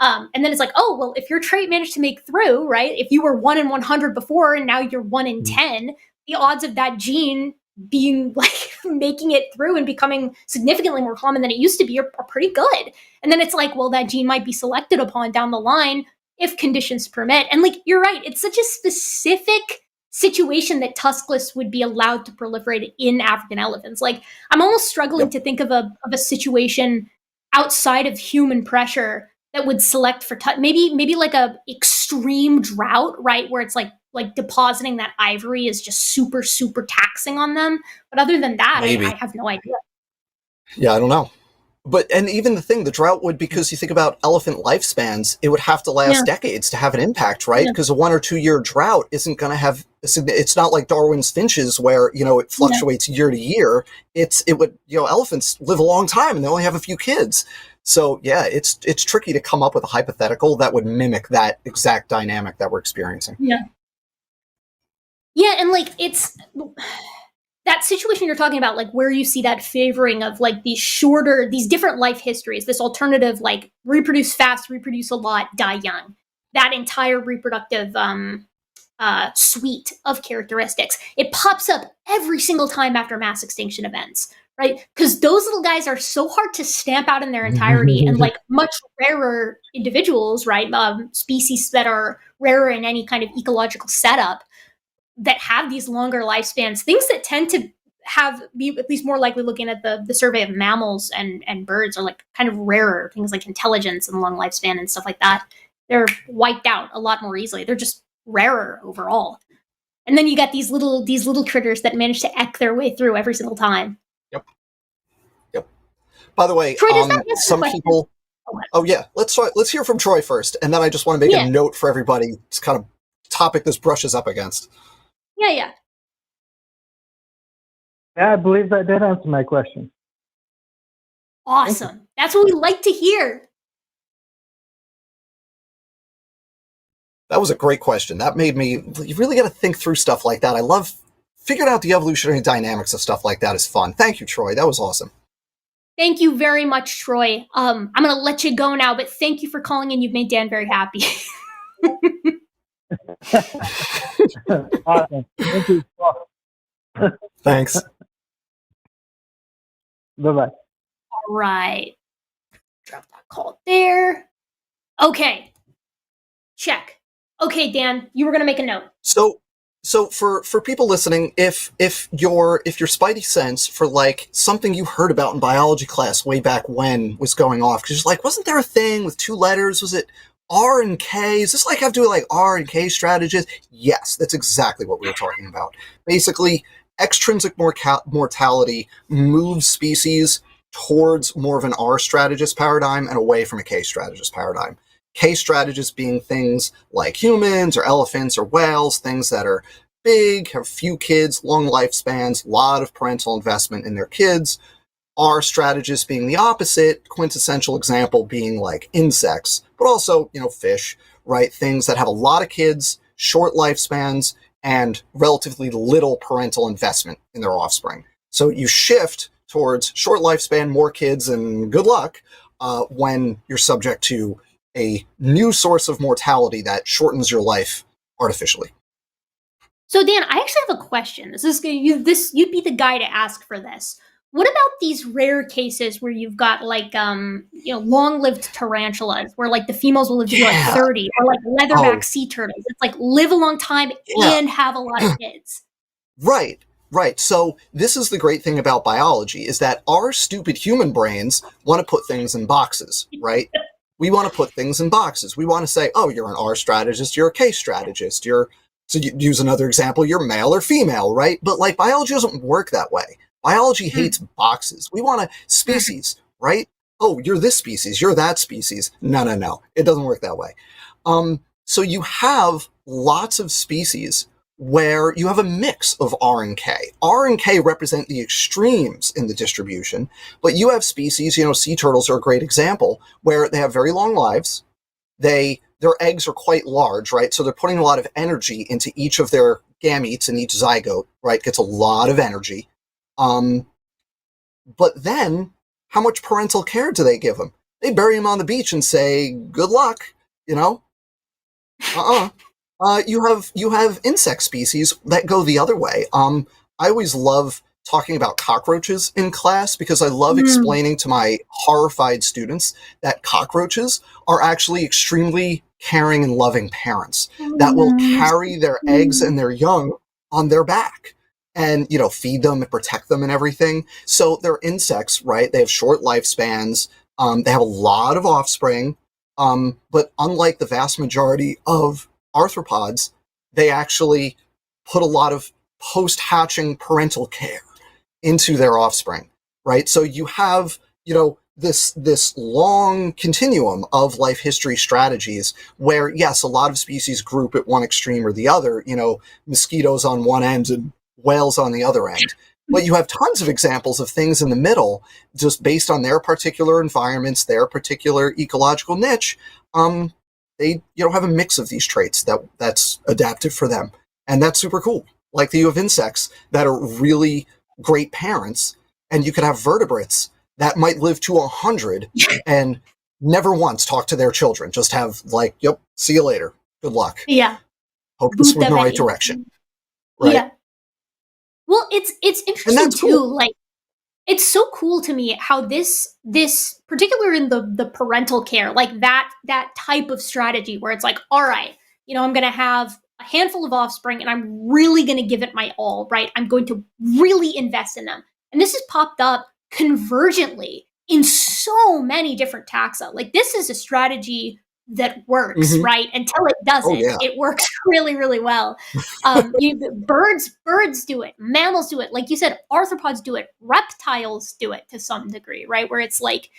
And then it's like, oh well, if your trait managed to make through, right? If you were 1 in 100 before, and now you're 1 in 10, the odds of that gene being like making it through and becoming significantly more common than it used to be are pretty good. And then it's like, well, that gene might be selected upon down the line if conditions permit. And like, you're right, it's such a specific situation that tuskless would be allowed to proliferate in African elephants. Like, I'm almost struggling to think of a situation outside of human pressure that would select for maybe like a extreme drought, right, where it's like depositing that ivory is just super, super taxing on them. But other than that, I have no idea. Yeah, I don't know. And even the drought would, because you think about elephant lifespans, it would have to last decades to have an impact, right? Because a 1 or 2 year drought isn't going to have, it's not like Darwin's finches where, it fluctuates year to year. Elephants live a long time and they only have a few kids. So yeah, it's tricky to come up with a hypothetical that would mimic that exact dynamic that we're experiencing. Yeah, and like it's that situation you're talking about, like where you see that favoring of like these different life histories, this alternative, like reproduce fast, reproduce a lot, die young. That entire reproductive suite of characteristics. It pops up every single time after mass extinction events, right? Because those little guys are so hard to stamp out in their entirety, and like much rarer individuals, right? Species that are rarer in any kind of ecological setup, that have these longer lifespans, things that tend to be at least more likely, looking at the survey of mammals and birds, are like kind of rarer, things like intelligence and long lifespan and stuff like that. They're wiped out a lot more easily. They're just rarer overall. And then you got these little critters that manage to eck their way through every single time. Yep. By the way, Troy, some people. Oh yeah, let's hear from Troy first, and then I just want to make a note for everybody. It's kind of topic this brushes up against. Yeah. Yeah, I believe that did answer my question. Awesome. That's what we like to hear. That was a great question. That made me, you really got to think through stuff like that. I love figuring out the evolutionary dynamics of stuff like that is fun. Thank you, Troy. That was awesome. Thank you very much, Troy. I'm going to let you go now, but thank you for calling in. You've made Dan very happy. Awesome. Thank you. Thanks. Bye-bye. All right. Drop that call there. Okay. Check. Okay, Dan, you were going to make a note. So for people listening, if your spidey sense for like something you heard about in biology class way back when was going off, because you're like, wasn't there a thing with 2 letters? Was it R and K? Is this like have to do with like R and K strategies? Yes, that's exactly what we were talking about. Basically, extrinsic mortality moves species towards more of an R strategist paradigm and away from a K strategist paradigm. K strategists being things like humans or elephants or whales, things that are big, have few kids, long lifespans, a lot of parental investment in their kids. R strategists being the opposite, quintessential example being like insects, but also, fish, right? Things that have a lot of kids, short lifespans, and relatively little parental investment in their offspring. So you shift towards short lifespan, more kids, and good luck when you're subject to a new source of mortality that shortens your life artificially. So, Dan, I actually have a question. You'd be the guy to ask for this. What about these rare cases where you've got like long-lived tarantulas, where like the females will live to be like 30, or like leatherback sea turtles? It's like live a long time and have a lot of kids. Right. So this is the great thing about biology, is that our stupid human brains want to put things in boxes, right? We want to put things in boxes. We want to say, oh, you're an R strategist, you're a K strategist, so you use another example, you're male or female, right? But like biology doesn't work that way. Biology hates boxes. We want a species, right? Oh, you're this species, you're that species. No. It doesn't work that way. So you have lots of species where you have a mix of R and K. R and K represent the extremes in the distribution, but you have species, sea turtles are a great example, where they have very long lives. Their eggs are quite large, right? So they're putting a lot of energy into each of their gametes, and each zygote, right, gets a lot of energy. But then, how much parental care do they give them? They bury them on the beach and say, good luck, You have insect species that go the other way. I always love talking about cockroaches in class because I love explaining to my horrified students that cockroaches are actually extremely caring and loving parents that will carry their eggs and their young on their back and, feed them and protect them and everything. So they're insects, right? They have short lifespans. They have a lot of offspring. But unlike the vast majority of arthropods, they actually put a lot of post-hatching parental care into their offspring, right? So you have, this long continuum of life history strategies where, yes, a lot of species group at one extreme or the other, mosquitoes on one end and whales on the other end. But you have tons of examples of things in the middle, just based on their particular environments, their particular ecological niche. They have a mix of these traits that's adaptive for them. And that's super cool. Like you have insects that are really great parents, and you could have vertebrates that might live to 100 and never once talk to their children. Just have like, yep, see you later. Good luck. Yeah. Hope this was in the right direction. Right? Yeah. Well, it's interesting too. Cool. Like, it's so cool to me how this particular in the parental care, like that type of strategy where it's like, all right, I'm going to have a handful of offspring and I'm really going to give it my all, right? I'm going to really invest in them. And this has popped up convergently in so many different taxa. Like, this is a strategy that works, right? Until it doesn't. It works really, really well. Birds do it. Mammals do it. Like you said, arthropods do it. Reptiles do it to some degree, right? Where it's like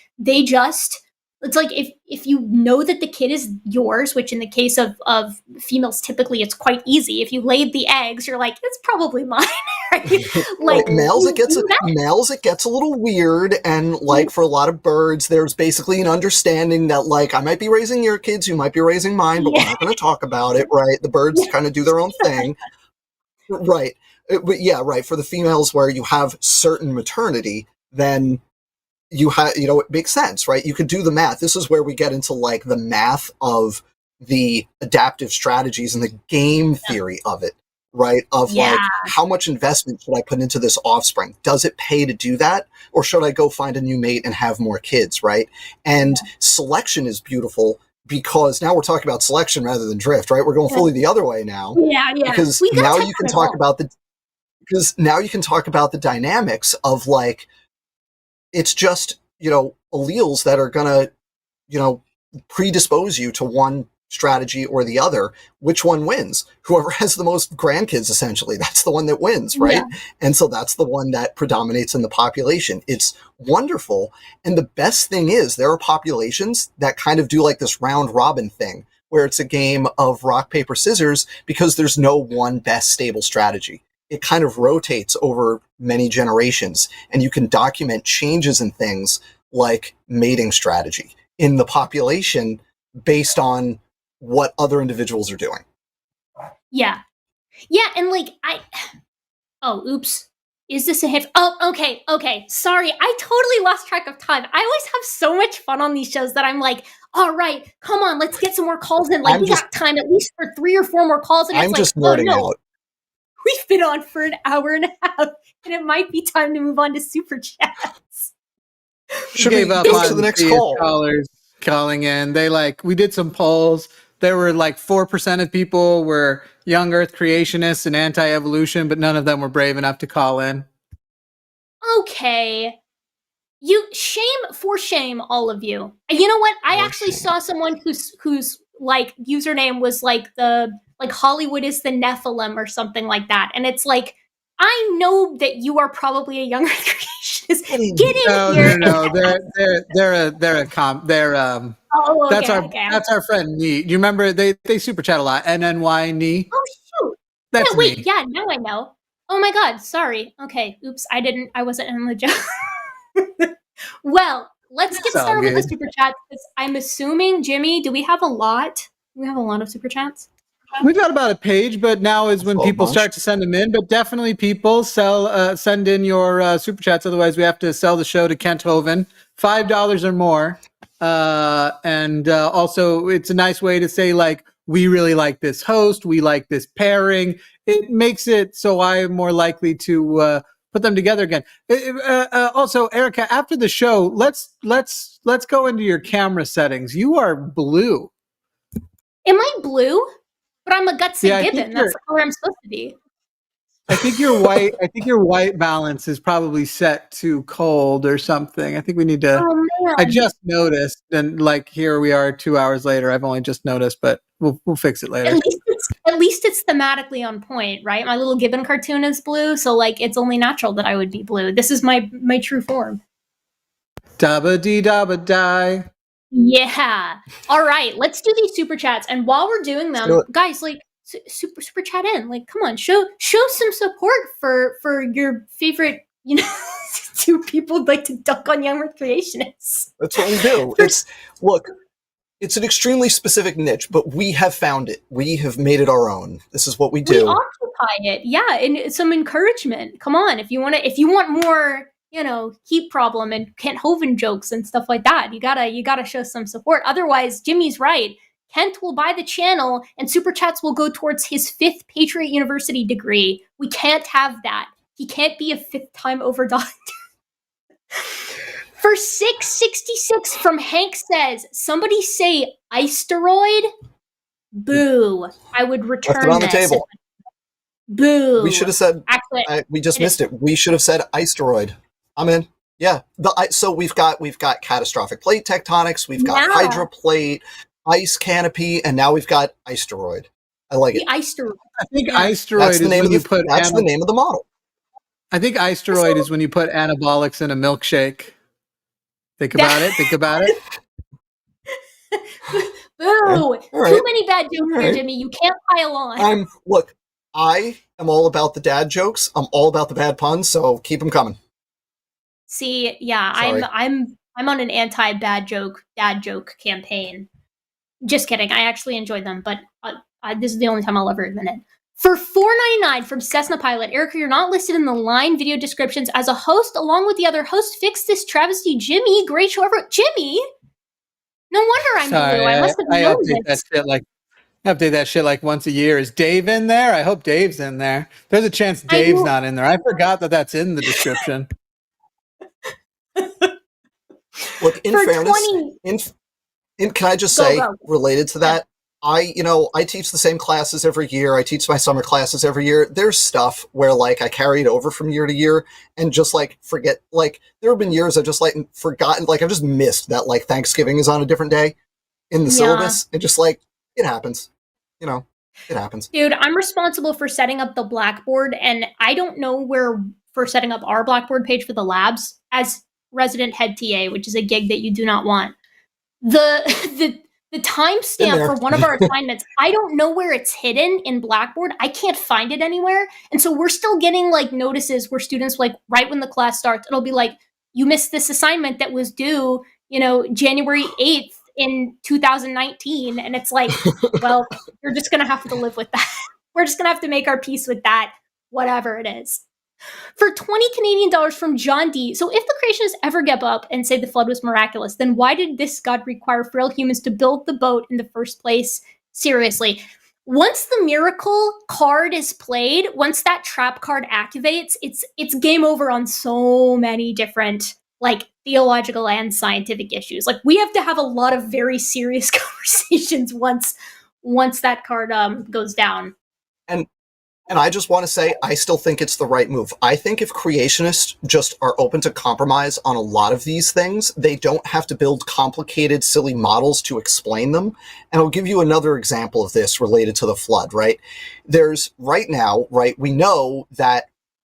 it's like if you know that the kid is yours, which in the case of females, typically it's quite easy. If you laid the eggs, you're like, it's probably mine. Right? Like males, it gets a little weird, and like for a lot of birds, there's basically an understanding that like I might be raising your kids, you might be raising mine, but we're not going to talk about it, right? The birds kind of do their own thing, right? Yeah, right. For the females where you have certain maternity, then you have, it makes sense, right? You could do the math. This is where we get into like the math of the adaptive strategies and the game theory of it, right? Of like, how much investment should I put into this offspring? Does it pay to do that? Or should I go find a new mate and have more kids, right? And selection is beautiful because now we're talking about selection rather than drift, right? We're going fully the other way now. Yeah. Because now you can talk about the dynamics of like, it's just, alleles that are going to, predispose you to one strategy or the other. Which one wins? Whoever has the most grandkids, essentially, that's the one that wins, right? Yeah. And so that's the one that predominates in the population. It's wonderful. And the best thing is there are populations that kind of do like this round robin thing, where it's a game of rock, paper, scissors, because there's no one best stable strategy. It kind of rotates over many generations, and you can document changes in things like mating strategy in the population based on what other individuals are doing. Yeah. And like, oops. Is this a hit? Oh, okay. Sorry. I totally lost track of time. I always have so much fun on these shows that I'm like, all right, come on, let's get some more calls in. Like, we got time at least for 3 or 4 more calls. And I'm it's just like, nerding out. We've been on for an hour and a half, and it might be time to move on to super chats. Should we go to the next call? Callers calling in. We did some polls. There were like 4% of people were young Earth creationists and anti-evolution, but none of them were brave enough to call in. Okay. Shame, all of you. You know what? I actually saw someone whose like username was like Hollywood is the Nephilim or something like that. And it's like, I know that you are probably a younger creationist. Get in here. No. That's our friend Nee. Do you remember they super chat a lot? NNY Nee. Oh shoot. That's wait, me. Yeah, now I know. Oh my god, sorry. Okay, oops, I wasn't in the joke. Well, let's get started with the super chats, because I'm assuming, Jimmy, do we have a lot? We have a lot of super chats. We've got about a page, but now is when people start to send them in. But definitely, people send in your super chats. Otherwise, we have to sell the show to Kent Hovind, $5 or more. And also, it's a nice way to say like, we really like this host, we like this pairing. It makes it so I am more likely to put them together again. Also, Erika, after the show, let's go into your camera settings. You are blue. Am I blue? But I'm a Gutsick Gibbon. That's the color I'm supposed to be. I think your white balance is probably set to cold or something. I think we need to. Oh, man. I just noticed, and like here we are 2 hours later. I've only just noticed, but we'll fix it later. At least it's thematically on point, right? My little Gibbon cartoon is blue, so like it's only natural that I would be blue. This is my true form. Dabba dee dabba die. Yeah. All right, let's do these super chats. And while we're doing them, guys, like super chat in. Like, come on, show some support for your favorite, 2 people who'd like to dunk on young Earth creationists. That's what we do. It's an extremely specific niche, but we have found it. We have made it our own. This is what we do. We occupy it. Yeah, and some encouragement. Come on, if you want more, heat problem and Kent Hovind jokes and stuff like that, you gotta show some support. Otherwise, Jimmy's right. Kent will buy the channel and super chats will go towards his 5th Patriot University degree. We can't have that. He can't be a 5th time over doctor. For 666 from Hank says, somebody say isteroid? Boo. I would return Left it on the table. Boo. We should have said, we just missed it. We should have said isteroid. I'm in. Yeah. So we've got catastrophic plate tectonics. We've got hydroplate, ice canopy, and now we've got isteroid. I like it. The isteroid. I think isteroid is when you put. That's the name of the model. I think isteroid is when you put anabolics in a milkshake. Think about it. Boo! Right. Too many bad jokes here, Jimmy. You can't pile on. Look, I am all about the dad jokes. I'm all about the bad puns. So keep them coming. See, yeah, sorry. I'm on an anti-bad joke, dad joke campaign. Just kidding. I actually enjoy them, but this is the only time I'll ever admit it. For $4.99 from Cessna Pilot, Erika, you're not listed in the line video descriptions as a host along with the other hosts. Fix this travesty. Jimmy, great show ever. Jimmy? No wonder I'm blue. I must have known this. Update that shit like once a year. Is Dave in there? I hope Dave's in there. There's a chance Dave's not in there. I forgot that that's in the description. Look, in fairness, can I just say, related to that, I teach the same classes every year. I teach my summer classes every year. There's stuff where like I carry it over from year to year and just like forget. Like there have been years I've just like forgotten. Like I've just missed that like Thanksgiving is on a different day in the syllabus. And just like it happens. It happens. Dude, I'm responsible for setting up the Blackboard, and I don't know for setting up our Blackboard page for the labs as resident head TA, which is a gig that you do not want. The timestamp for one of our assignments, I don't know where it's hidden in Blackboard. I can't find it anywhere. And so we're still getting like notices where students like right when the class starts, it'll be like, you missed this assignment that was due, January 8th in 2019. And it's like, well, you're just going to have to live with that. We're just going to have to make our peace with that, whatever it is. For 20 Canadian dollars from John D. So if the creationists ever get up and say the flood was miraculous, then why did this God require frail humans to build the boat in the first place? Seriously. Once the miracle card is played, once that trap card activates, it's game over on so many different like theological and scientific issues. Like we have to have a lot of very serious conversations once that card goes down. And I just want to say, I still think it's the right move. I think if creationists just are open to compromise on a lot of these things, they don't have to build complicated, silly models to explain them. And I'll give you another example of this related to the flood, right? There's right now, right, we know that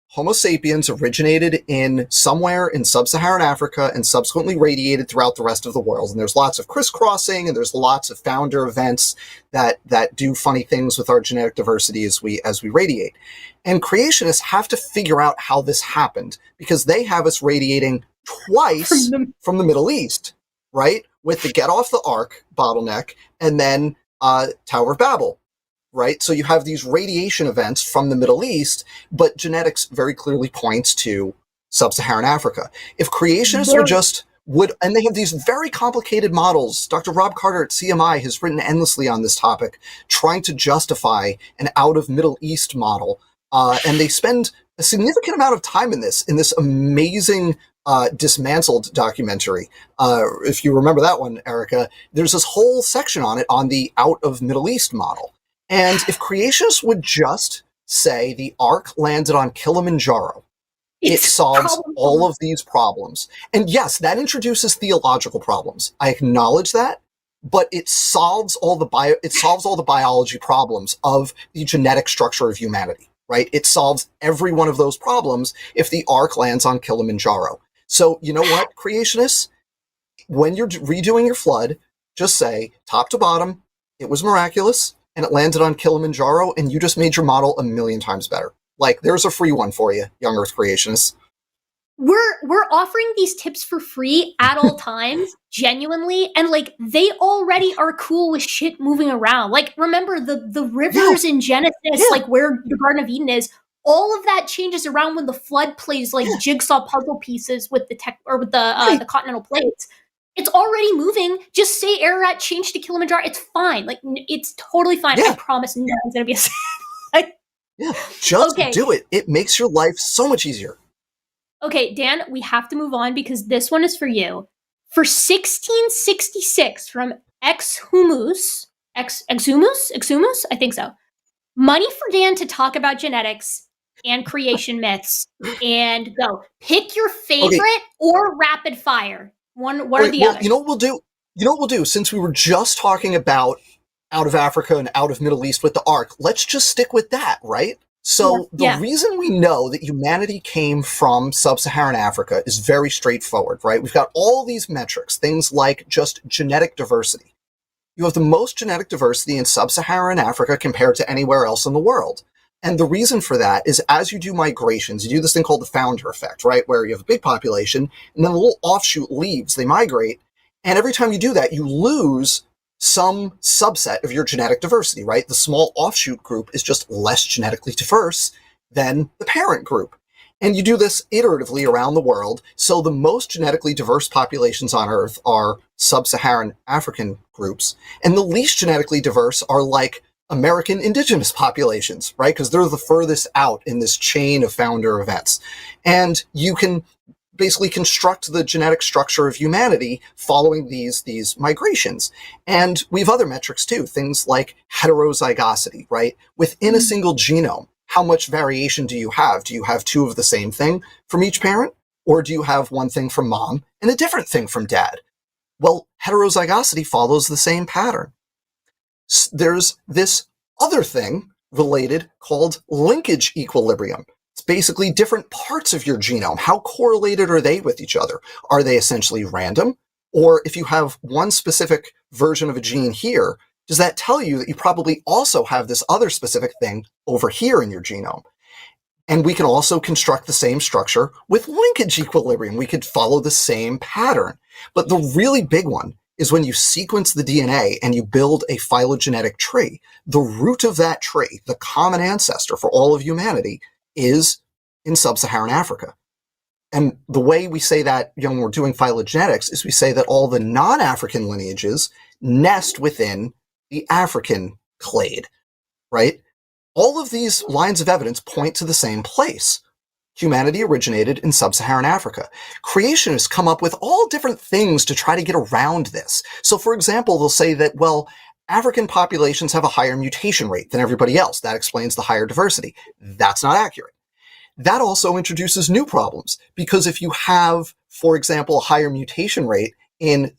Homo sapiens originated in somewhere in sub-Saharan Africa and subsequently radiated throughout the rest of the world. And there's lots of crisscrossing and there's lots of founder events that do funny things with our genetic diversity as we radiate. And creationists have to figure out how this happened because they have us radiating twice from the Middle East, right? With the Get Off the Ark bottleneck and then Tower of Babel. Right? So you have these radiation events from the Middle East, but genetics very clearly points to sub-Saharan Africa. If creationists and they have these very complicated models. Dr. Rob Carter at CMI has written endlessly on this topic, trying to justify an out of Middle East model. And they spend a significant amount of time in this amazing Dismantled documentary. If you remember that one, Erika, there's this whole section on it on the out of Middle East model. And if creationists would just say the Ark landed on Kilimanjaro, it solves all of these problems. And yes, that introduces theological problems. I acknowledge that, but it solves all the biology problems of the genetic structure of humanity, right? It solves every one of those problems if the Ark lands on Kilimanjaro. So you know what, creationists? When you're redoing your flood, just say, top to bottom, it was miraculous, and it landed on Kilimanjaro, and you just made your model a million times better. Like, there's a free one for you, young Earth creationists. We're offering these tips for free at all times, genuinely, and like they already are cool with shit moving around. Like, remember the rivers in Genesis, like where the Garden of Eden is. All of that changes around when the flood plays like jigsaw puzzle pieces with the the continental plates. It's already moving. Just say Ararat changed to Kilimanjaro. It's fine. Like, it's totally fine. I promise no one's going to be like, just do it. It makes your life so much easier. Okay, Dan, we have to move on because this one is for you. For 1666 from Exhumus, I think so. Money for Dan to talk about genetics and creation myths. And go. Pick your favorite or rapid fire. One or the other. You know what we'll do? Since we were just talking about out of Africa and out of Middle East with the Ark, let's just stick with that, right? So the reason we know that humanity came from sub-Saharan Africa is very straightforward, right? We've got all these metrics, things like just genetic diversity. You have the most genetic diversity in sub-Saharan Africa compared to anywhere else in the world. And the reason for that is as you do migrations, you do this thing called the founder effect, right? Where you have a big population and then a little offshoot leaves, they migrate. And every time you do that, you lose some subset of your genetic diversity, right? The small offshoot group is just less genetically diverse than the parent group. And you do this iteratively around the world. So the most genetically diverse populations on Earth are sub-Saharan African groups, and the least genetically diverse are like American indigenous populations, right? Because they're the furthest out in this chain of founder events. And you can basically construct the genetic structure of humanity following these migrations. And we have other metrics too, things like heterozygosity, right? Within a single genome, how much variation do you have? Do you have two of the same thing from each parent? Or do you have one thing from mom and a different thing from dad? Well, heterozygosity follows the same pattern. There's this other thing related called linkage equilibrium. It's basically different parts of your genome. How correlated are they with each other? Are they essentially random? Or if you have one specific version of a gene here, does that tell you that you probably also have this other specific thing over here in your genome? And we can also construct the same structure with linkage equilibrium. We could follow the same pattern. But the really big one is when you sequence the DNA and you build a phylogenetic tree, the root of that tree, the common ancestor for all of humanity, is in sub-Saharan Africa. And the way we say that, when we're doing phylogenetics, is we say that all the non-African lineages nest within the African clade, right? All of these lines of evidence point to the same place. Humanity originated in sub-Saharan Africa. Creationists come up with all different things to try to get around this. So, for example, they'll say that, well, African populations have a higher mutation rate than everybody else. That explains the higher diversity. That's not accurate. That also introduces new problems, because if you have, for example, a higher mutation rate in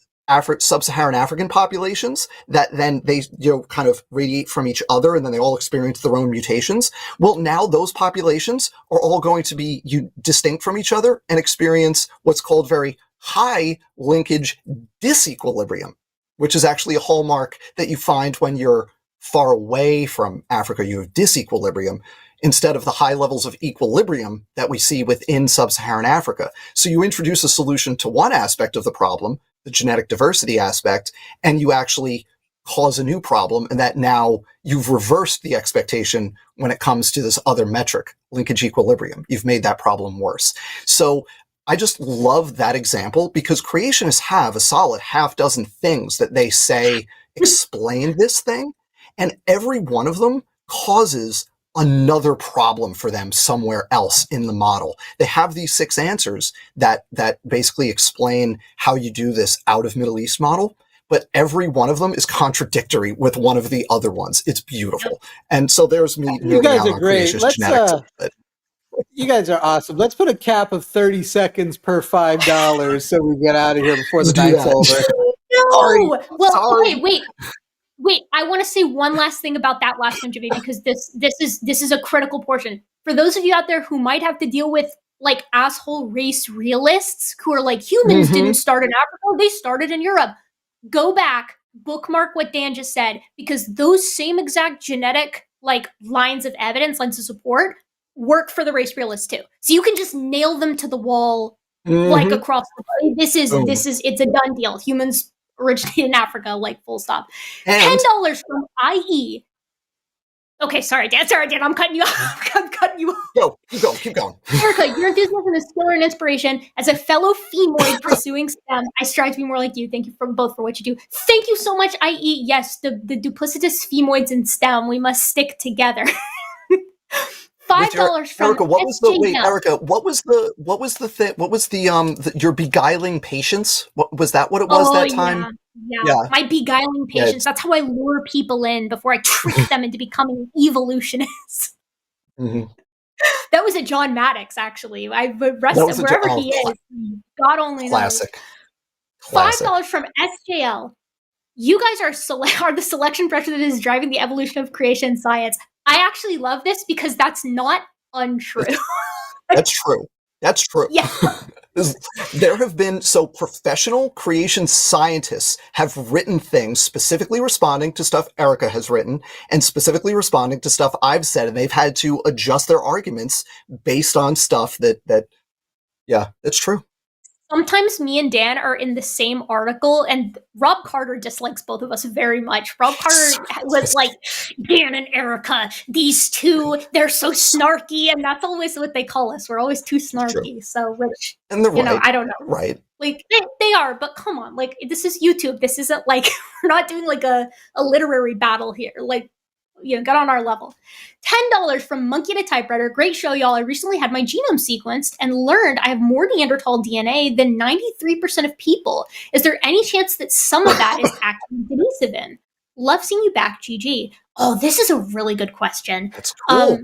sub-Saharan African populations, that then they kind of radiate from each other and then they all experience their own mutations. Well, now those populations are all going to be distinct from each other and experience what's called very high linkage disequilibrium, which is actually a hallmark that you find when you're far away from Africa. You have disequilibrium instead of the high levels of equilibrium that we see within sub-Saharan Africa. So you introduce a solution to one aspect of the problem, the genetic diversity aspect, and you actually cause a new problem, and that now you've reversed the expectation when it comes to this other metric, linkage equilibrium. You've made that problem worse. So I just love that example, because creationists have a solid half dozen things that they say explain this thing, and every one of them causes another problem for them somewhere else in the model. They have these 6 answers that basically explain how you do this out of Middle East model, but every one of them is contradictory with one of the other ones. It's beautiful. And so there's me. You guys are great. You guys are awesome. Let's put a cap of 30 seconds per $5 so we get out of here before the night's over. No! Well, okay, wait, I want to say one last thing about that last one, Jimmy, because this is a critical portion. For those of you out there who might have to deal with like asshole race realists who are like, humans didn't start in Africa, they started in Europe. Go back, bookmark what Dan just said, because those same exact genetic like lines of evidence, lines of support, work for the race realists too. So you can just nail them to the wall like across the board. This is it's a done deal. Humans originated in Africa, like full stop. And $10 from IE. Okay, sorry, Dan. I'm cutting you off. Go, keep going. Erika, your enthusiasm is stellar and inspiration. As a fellow femoid pursuing STEM, I strive to be more like you. Thank you both for what you do. Thank you so much, IE. Yes, the duplicitous femoids in STEM, we must stick together. $5 from Erika, Erika, what was your beguiling patience? Was that what it was that time? Yeah. My beguiling patience. That's how I lure people in before I trick them into becoming evolutionists. That was a John Maddox, actually. I rest him wherever he is. God only knows. Classic. $5 from SJL. You guys are the selection pressure that is driving the evolution of creation science. I actually love this because that's not untrue. That's true. Yeah. There have been, professional creation scientists have written things specifically responding to stuff Erika has written and specifically responding to stuff I've said, and they've had to adjust their arguments based on stuff that it's true. sometimes me and Dan are in the same article, and Rob Carter dislikes both of us very much. Rob Carter was like, Dan and Erika, these two, they're so snarky, and that's always what they call us. We're always too snarky. So, which, and they're right. I don't know. Right. Like, they are, but come on. Like, this is YouTube. This isn't like, we're not doing like a literary battle here. Like, get on our level. $10 from Monkey to Typewriter. Great show, y'all. I recently had my genome sequenced and learned I have more Neanderthal DNA than 93% of people. Is there any chance that some of that is actually Denisovan? Love seeing you back, GG. Oh, this is a really good question. That's cool.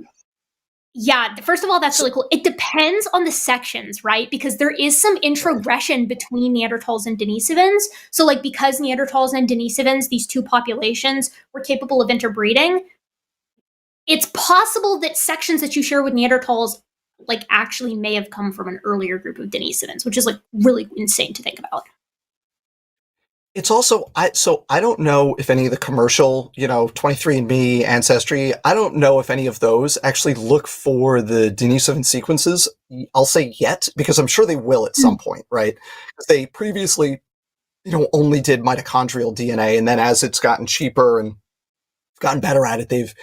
Yeah, first of all, that's really cool. It depends on the sections, right? Because there is some introgression between Neanderthals and Denisovans. So, like, because Neanderthals and Denisovans, these two populations, were capable of interbreeding, it's possible that sections that you share with Neanderthals, like, actually may have come from an earlier group of Denisovans, which is, like, really insane to think about. It's also, I don't know if any of the commercial, 23andMe, Ancestry, I don't know if any of those actually look for the Denisovan sequences. I'll say yet, because I'm sure they will at some point, right? Because they previously, only did mitochondrial DNA, and then as it's gotten cheaper and gotten better at it, they've,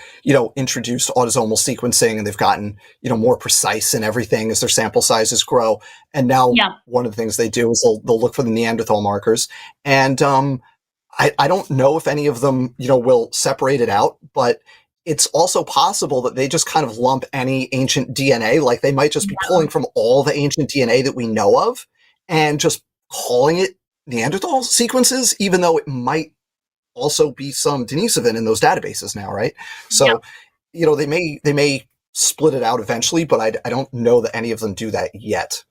introduced autosomal sequencing, and they've gotten, more precise in everything as their sample sizes grow. And now one of the things they do is they'll look for the Neanderthal markers. And I don't know if any of them, will separate it out, but it's also possible that they just kind of lump any ancient DNA, like they might just be pulling from all the ancient DNA that we know of and just calling it Neanderthal sequences, even though it might also be some Denisovan in those databases now, right? So, they may split it out eventually, but I don't know that any of them do that yet.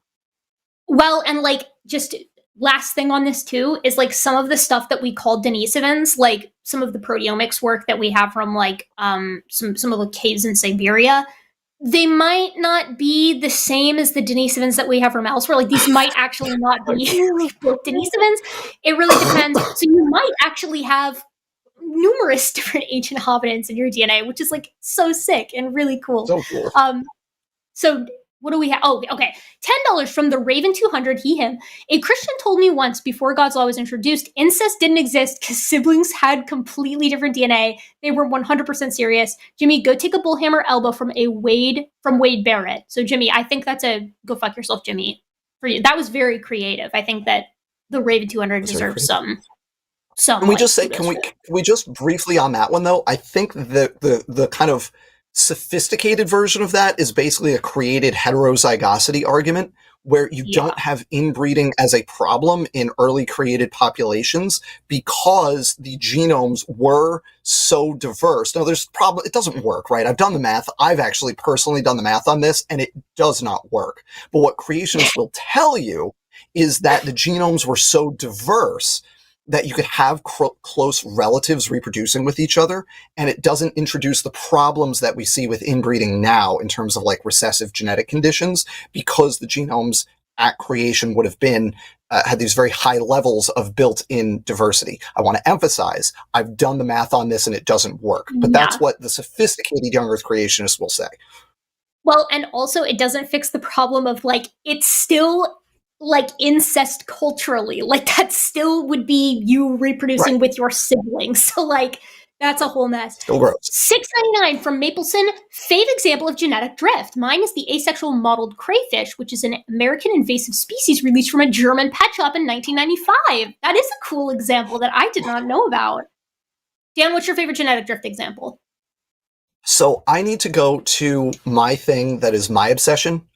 Well, and like, just last thing on this too is like some of the stuff that we call Denisovans, like some of the proteomics work that we have from like some of the caves in Siberia, they might not be the same as the Denisovans that we have from elsewhere. Like, these might actually not be Denisovans. It really depends. So you might actually have numerous different ancient hominins in your DNA, which is like so sick and really cool. So cool. So what do we have? Oh, okay. $10 from the Raven 200, he, him. A Christian told me once before God's law was introduced, incest didn't exist because siblings had completely different DNA. They were 100% serious. Jimmy, go take a bullhammer elbow from Wade Barrett. So Jimmy, I think that's a go fuck yourself, Jimmy. For you, that was very creative. I think that the Raven 200 deserves some. Can we just say? Can we just briefly on that one though? I think the kind of sophisticated version of that is basically a created heterozygosity argument where you don't have inbreeding as a problem in early created populations because the genomes were so diverse. Now there's it doesn't work, right? I've done the math. I've actually personally done the math on this and it does not work. But what creationists will tell you is that the genomes were so diverse that you could have close relatives reproducing with each other, and it doesn't introduce the problems that we see with inbreeding now in terms of like recessive genetic conditions, because the genomes at creation would have been had these very high levels of built-in diversity. I want to emphasize, I've done the math on this and it doesn't work, but that's what the sophisticated young Earth creationists will say. Well, and also it doesn't fix the problem of like, it's still like incest culturally, like that still would be you reproducing with your siblings. So like that's a whole mess. Still gross. $6.99 from Mapleson. Fave example of genetic drift. Mine is the asexual mottled crayfish, which is an American invasive species released from a German pet shop in 1995. That is a cool example that I did not know about. Dan, what's your favorite genetic drift example? So I need to go to my thing that is my obsession.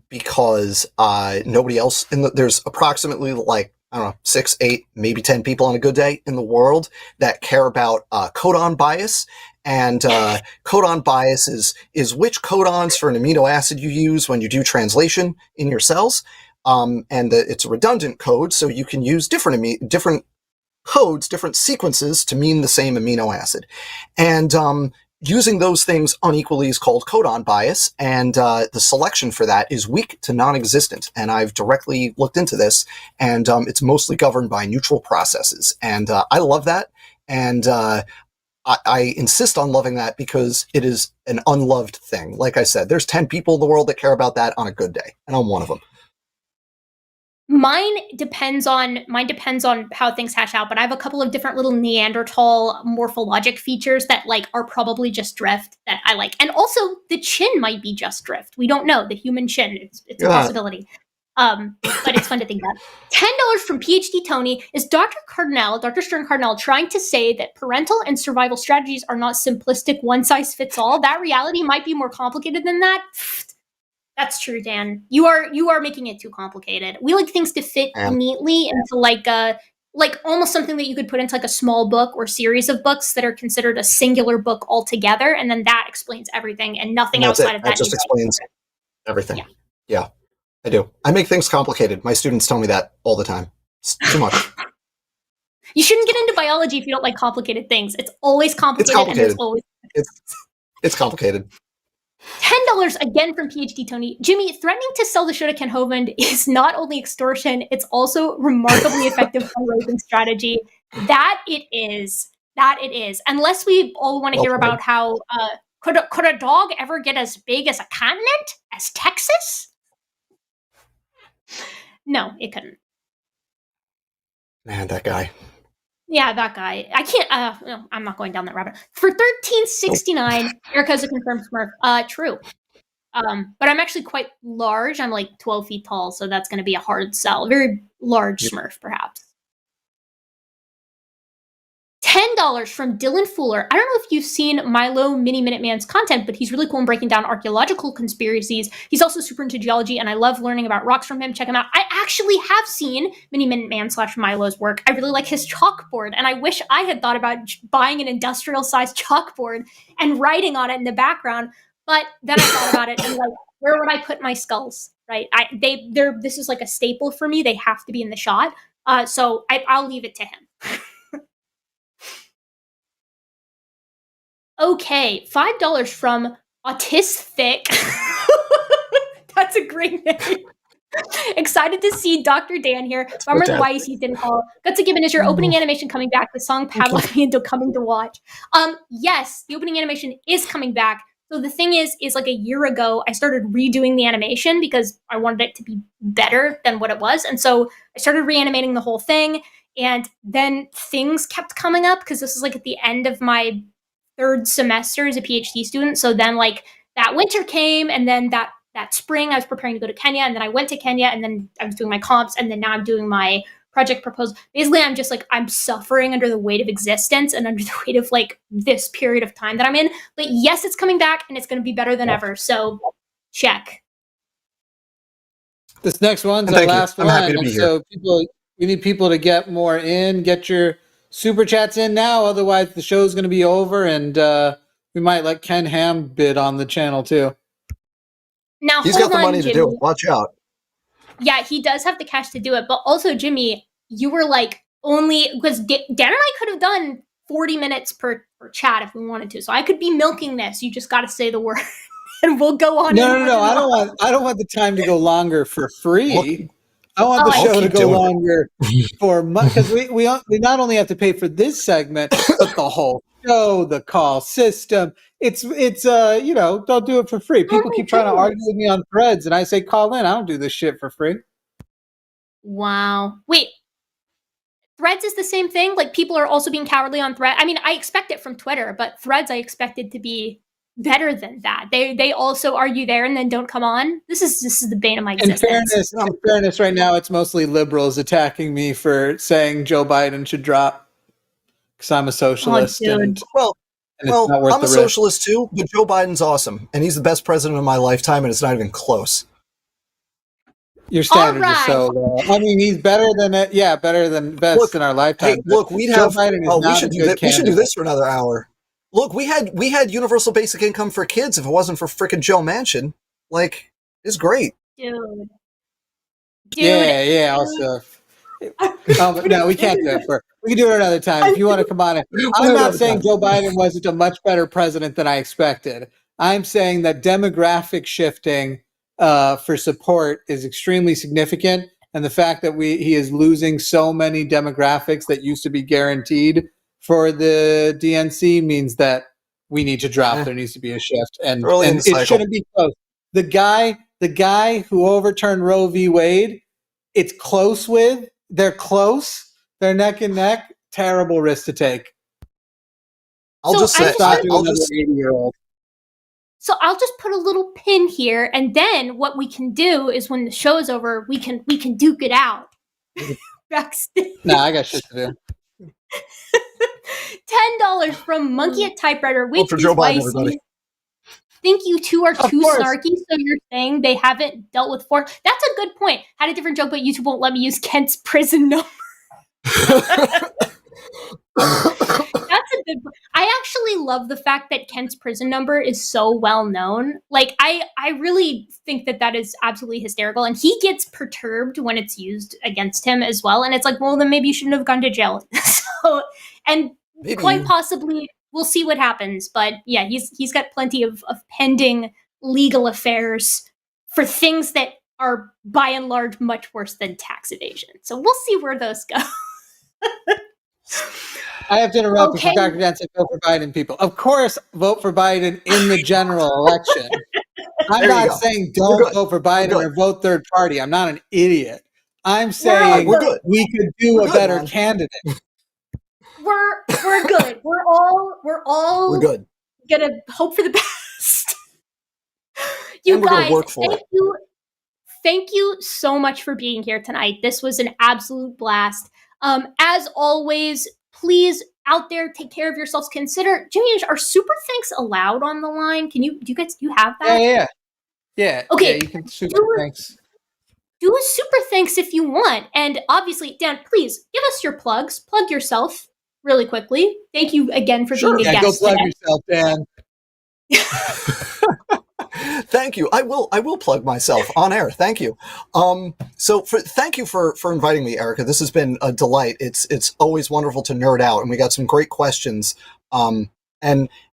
Because nobody else there's approximately like, I don't know, 6, 8, maybe 10 people on a good day in the world that care about codon bias. And codon bias is which codons for an amino acid you use when you do translation in your cells. And it's a redundant code, so you can use different codes, different sequences to mean the same amino acid. And using those things unequally is called codon bias, and the selection for that is weak to non-existent. And I've directly looked into this, and it's mostly governed by neutral processes. And I love that, and I insist on loving that because it is an unloved thing. Like I said, there's 10 people in the world that care about that on a good day, and I'm one of them. Mine depends on how things hash out, but I have a couple of different little Neanderthal morphologic features that like are probably just drift that I like. And also the chin might be just drift. We don't know. The human chin. It's a possibility. But it's fun to think about. $10 from PhD Tony. Is Dr. Stern Cardinale, trying to say that parental and survival strategies are not simplistic one size fits all? That reality might be more complicated than that. That's true, Dan. You are making it too complicated. We like things to fit neatly into like almost something that you could put into like a small book or series of books that are considered a singular book altogether, and then that explains everything, and nothing outside of that. That just explains everything. Yeah, I do. I make things complicated. My students tell me that all the time. It's too much. You shouldn't get into biology if you don't like complicated things. It's always complicated. It's complicated. $10 again from PhD Tony. Jimmy, threatening to sell the show to Ken Hovind is not only extortion, it's also remarkably effective fundraising strategy. That it is. Unless we all want to hear about how could a dog ever get as big as a continent as Texas? No, it couldn't. Man, that guy. Yeah, that guy. I can't. No, I'm not going down that rabbit. For $13.69, Erika's a confirmed Smurf. True. But I'm actually quite large. I'm like 12 feet tall, so that's going to be a hard sell. A very large Smurf, perhaps. $10 from Dylan Fuller. I don't know if you've seen Milo Mini Minute Man's content, but he's really cool in breaking down archaeological conspiracies. He's also super into geology, and I love learning about rocks from him. Check him out. I actually have seen Mini Minute Man / Milo's work. I really like his chalkboard, and I wish I had thought about buying an industrial-sized chalkboard and writing on it in the background. But then I thought about it, and like, where would I put my skulls? Right? This is like a staple for me. They have to be in the shot. So I'll leave it to him. Okay, $5 from Autistic. That's a great name. Excited to see Dr. Dan here. Bummer the YEC didn't call. Gutsick Gibbon, is your opening animation coming back? The song Pavlov me into coming to watch. Yes, the opening animation is coming back. So the thing is like a year ago, I started redoing the animation because I wanted it to be better than what it was. And so I started reanimating the whole thing. And then things kept coming up because this is like at the end of my third semester as a PhD student. So then like that winter came, and then that spring I was preparing to go to Kenya, and then I went to Kenya, and then I was doing my comps, and then now I'm doing my project proposal. Basically, I'm just like, I'm suffering under the weight of existence and under the weight of like this period of time that I'm in. But yes, it's coming back, and it's going to be better than ever. So check. This next one's our last one. Happy to be here. So we need people to get more in, get your super chats in now, otherwise the show's going to be over, and we might let Ken Ham bid on the channel too. Now he's got the money to do it. Watch out. Yeah, he does have the cash to do it, but also Jimmy, you were like only because Dan and I could have done 40 minutes per chat if we wanted to, so I could be milking this. You just got to say the word, and we'll go on. No. I don't want the time to go longer for free. I want the show to go longer for money, because we not only have to pay for this segment, but the whole show, the call system. It's don't do it for free. People keep trying to argue with me on Threads, and I say call in. I don't do this shit for free. Wow. Wait. Threads is the same thing? Like, people are also being cowardly on Threads? I mean, I expect it from Twitter, but Threads I expected to be better than that. They also argue there and then don't come on. This is the bane of my existence. In fairness, right now it's mostly liberals attacking me for saying Joe Biden should drop because I'm a socialist. I'm a socialist too, but Joe Biden's awesome, and he's the best president of my lifetime, and it's not even close. Your standards are so low. I mean, he's better than it. Yeah, better than best in our lifetime. Hey, look, we should do this for another hour. Look, we had universal basic income for kids if it wasn't for frickin' Joe Manchin. Like, it's great. Dude. Yeah. Also, no, we can't do it. We can do it another time if you want to come on in. I'm not saying Joe Biden wasn't a much better president than I expected. I'm saying that demographic shifting for support is extremely significant, and the fact that he is losing so many demographics that used to be guaranteed for the DNC means that we need to drop. There needs to be a shift, and it shouldn't be close. The guy who overturned Roe v. Wade it's close with, they're close, they're neck and neck, terrible risk to take. I'll just say, I'll just 80-year-old. So I'll just put a little pin here, and then what we can do is when the show's over, we can duke it out backstage. Nah, I got shit to do. $10 from Monkey at Typewriter with for his Joe Biden, wife. everybody. Think you two are too course. snarky, so you're saying they haven't dealt with That's a good point. Had a different joke, but YouTube won't let me use Kent's prison number. That's a good point. I actually love the fact that Kent's prison number is so well known. Like, I really think that is absolutely hysterical, and he gets perturbed when it's used against him as well. And it's like, well, then maybe you shouldn't have gone to jail. So, and Maybe. Quite possibly, we'll see what happens. But yeah, he's got plenty of pending legal affairs for things that are by and large much worse than tax evasion. So we'll see where those go. I have to interrupt Okay. because Dr. Dan said vote for Biden, people. Of course, vote for Biden in the general election. I'm There you not go. saying We're don't good. vote for Biden We're or good. vote third party. I'm not an idiot. I'm saying We're good. we could do We're a good, better man. candidate. We're good. We're all We're good. gonna hope for the best. You And we're gonna guys, work for it. thank you so much for being here tonight. This was an absolute blast. As always, please out there take care of yourselves. Consider, Jimmy, are super thanks allowed on the line? Do you have that? Yeah. Okay. Yeah, you can super Do it. thanks. Do a super thanks if you want. And obviously, Dan, please give us your plugs. Plug yourself really quickly. Thank you again for being a Yeah, go guest plug today. yourself, Dan. Thank you. I will plug myself on air. Thank you. Thank you for inviting me, Erika. This has been a delight. It's always wonderful to nerd out, and we got some great questions. And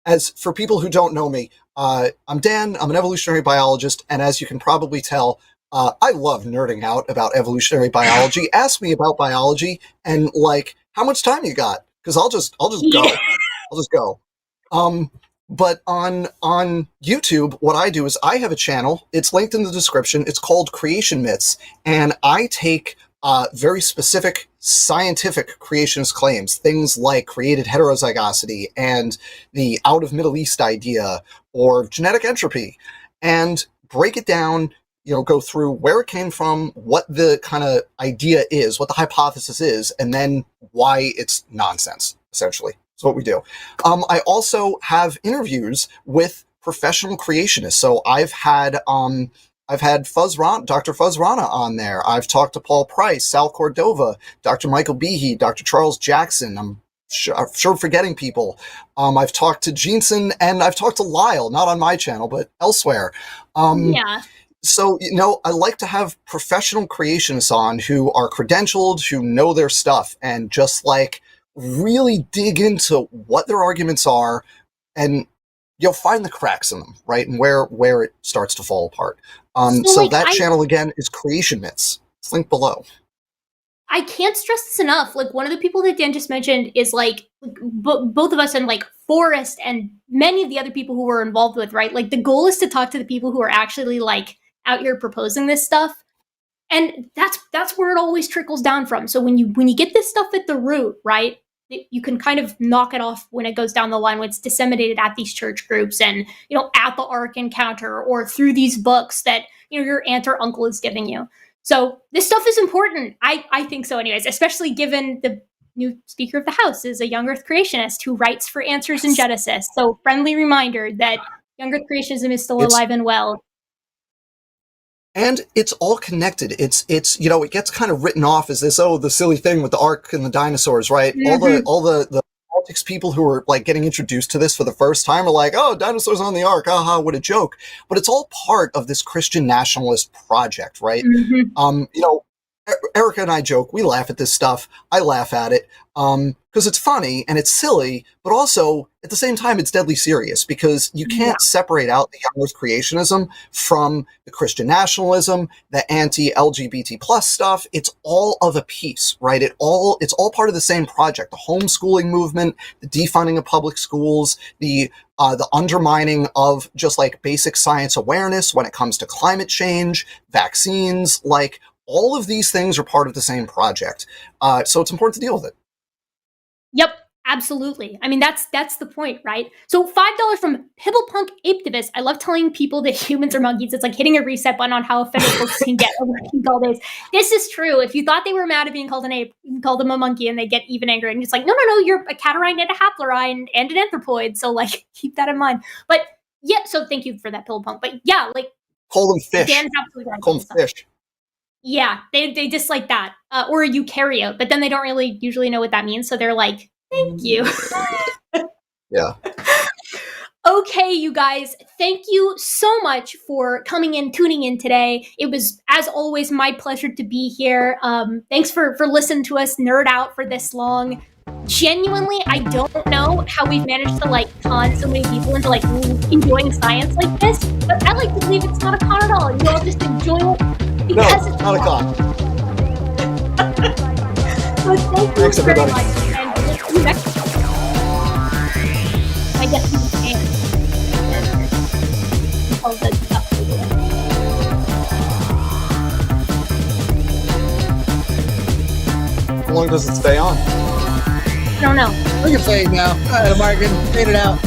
as for people who don't know me, I'm Dan. I'm an evolutionary biologist, and as you can probably tell, I love nerding out about evolutionary biology. Ask me about biology and like how much time you got, because I'll just go. Yeah. I'll just go. But on YouTube, what I do is I have a channel. It's linked in the description. It's called Creation Myths, and I take very specific scientific creationist claims, things like created heterozygosity and the out of Middle East idea or genetic entropy, and break it down. Go through where it came from, what the kind of idea is, what the hypothesis is, and then why it's nonsense, essentially. That's what we do. I also have interviews with professional creationists. So I've had Dr. Fuzz Rana on there. I've talked to Paul Price, Sal Cordova, Dr. Michael Behe, Dr. Charles Jackson. I'm sure forgetting people. I've talked to Gleason, and I've talked to Lyle, not on my channel, but elsewhere. Yeah. So, I like to have professional creationists on who are credentialed, who know their stuff, and just like really dig into what their arguments are, and you'll find the cracks in them, right? And where it starts to fall apart. So that channel again is Creation Myths. It's linked below. I can't stress this enough. Like, one of the people that Dan just mentioned is like both of us and like Forrest and many of the other people who we're involved with, right? Like, the goal is to talk to the people who are actually like out here proposing this stuff. And that's where it always trickles down from. So when you get this stuff at the root, right, you can kind of knock it off when it goes down the line, when it's disseminated at these church groups and, at the Ark Encounter or through these books that, your aunt or uncle is giving you. So this stuff is important. I think so anyways, especially given the new Speaker of the House is a young Earth creationist who writes for Answers in Genesis. So friendly reminder that young Earth creationism is still alive and well. And it's all connected. It's it gets kind of written off as this, the silly thing with the Ark and the dinosaurs, right? Mm-hmm. All the politics people who are like getting introduced to this for the first time are like, oh, dinosaurs on the Ark, aha, what a joke. But it's all part of this Christian nationalist project, right? Mm-hmm. Erika and I joke, we laugh at this stuff. I laugh at it because it's funny and it's silly, but also at the same time, it's deadly serious because you can't separate out the young Earth creationism from the Christian nationalism, the anti-LGBT plus stuff. It's all of a piece, right? It's all part of the same project. The homeschooling movement, the defunding of public schools, the undermining of just like basic science awareness when it comes to climate change, vaccines, like all of these things are part of the same project. So it's important to deal with it. Yep, absolutely. I mean, that's the point, right? So $5 from Pibblepunk Aptivist. I love telling people that humans are monkeys. It's like hitting a reset button on how offended folks can get over being called apes. This is true. If you thought they were mad at being called an ape, you can call them a monkey and they get even angrier. And it's like, no, you're a catarrhine and a haplorhine and an anthropoid. So like, keep that in mind. But yeah, so thank you for that, Pibblepunk. But yeah, like, call them fish. Dan's absolutely right. Call them fish. Yeah, they dislike that. Or a eukaryote, but then they don't really usually know what that means. So they're like, thank you. Yeah. Okay, you guys, thank you so much for coming in, tuning in today. It was, as always, my pleasure to be here. Thanks for listening to us nerd out for this long. Genuinely, I don't know how we've managed to like con so many people into like enjoying science like this, but I like to believe it's not a con at all. You all just enjoy it because it's not a con. So thank you Thanks, very everybody. much, and we'll see you next time. I guess you can. All the stuff we do. How long does it stay on? I don't know. We can say it now. Martin, fade it out.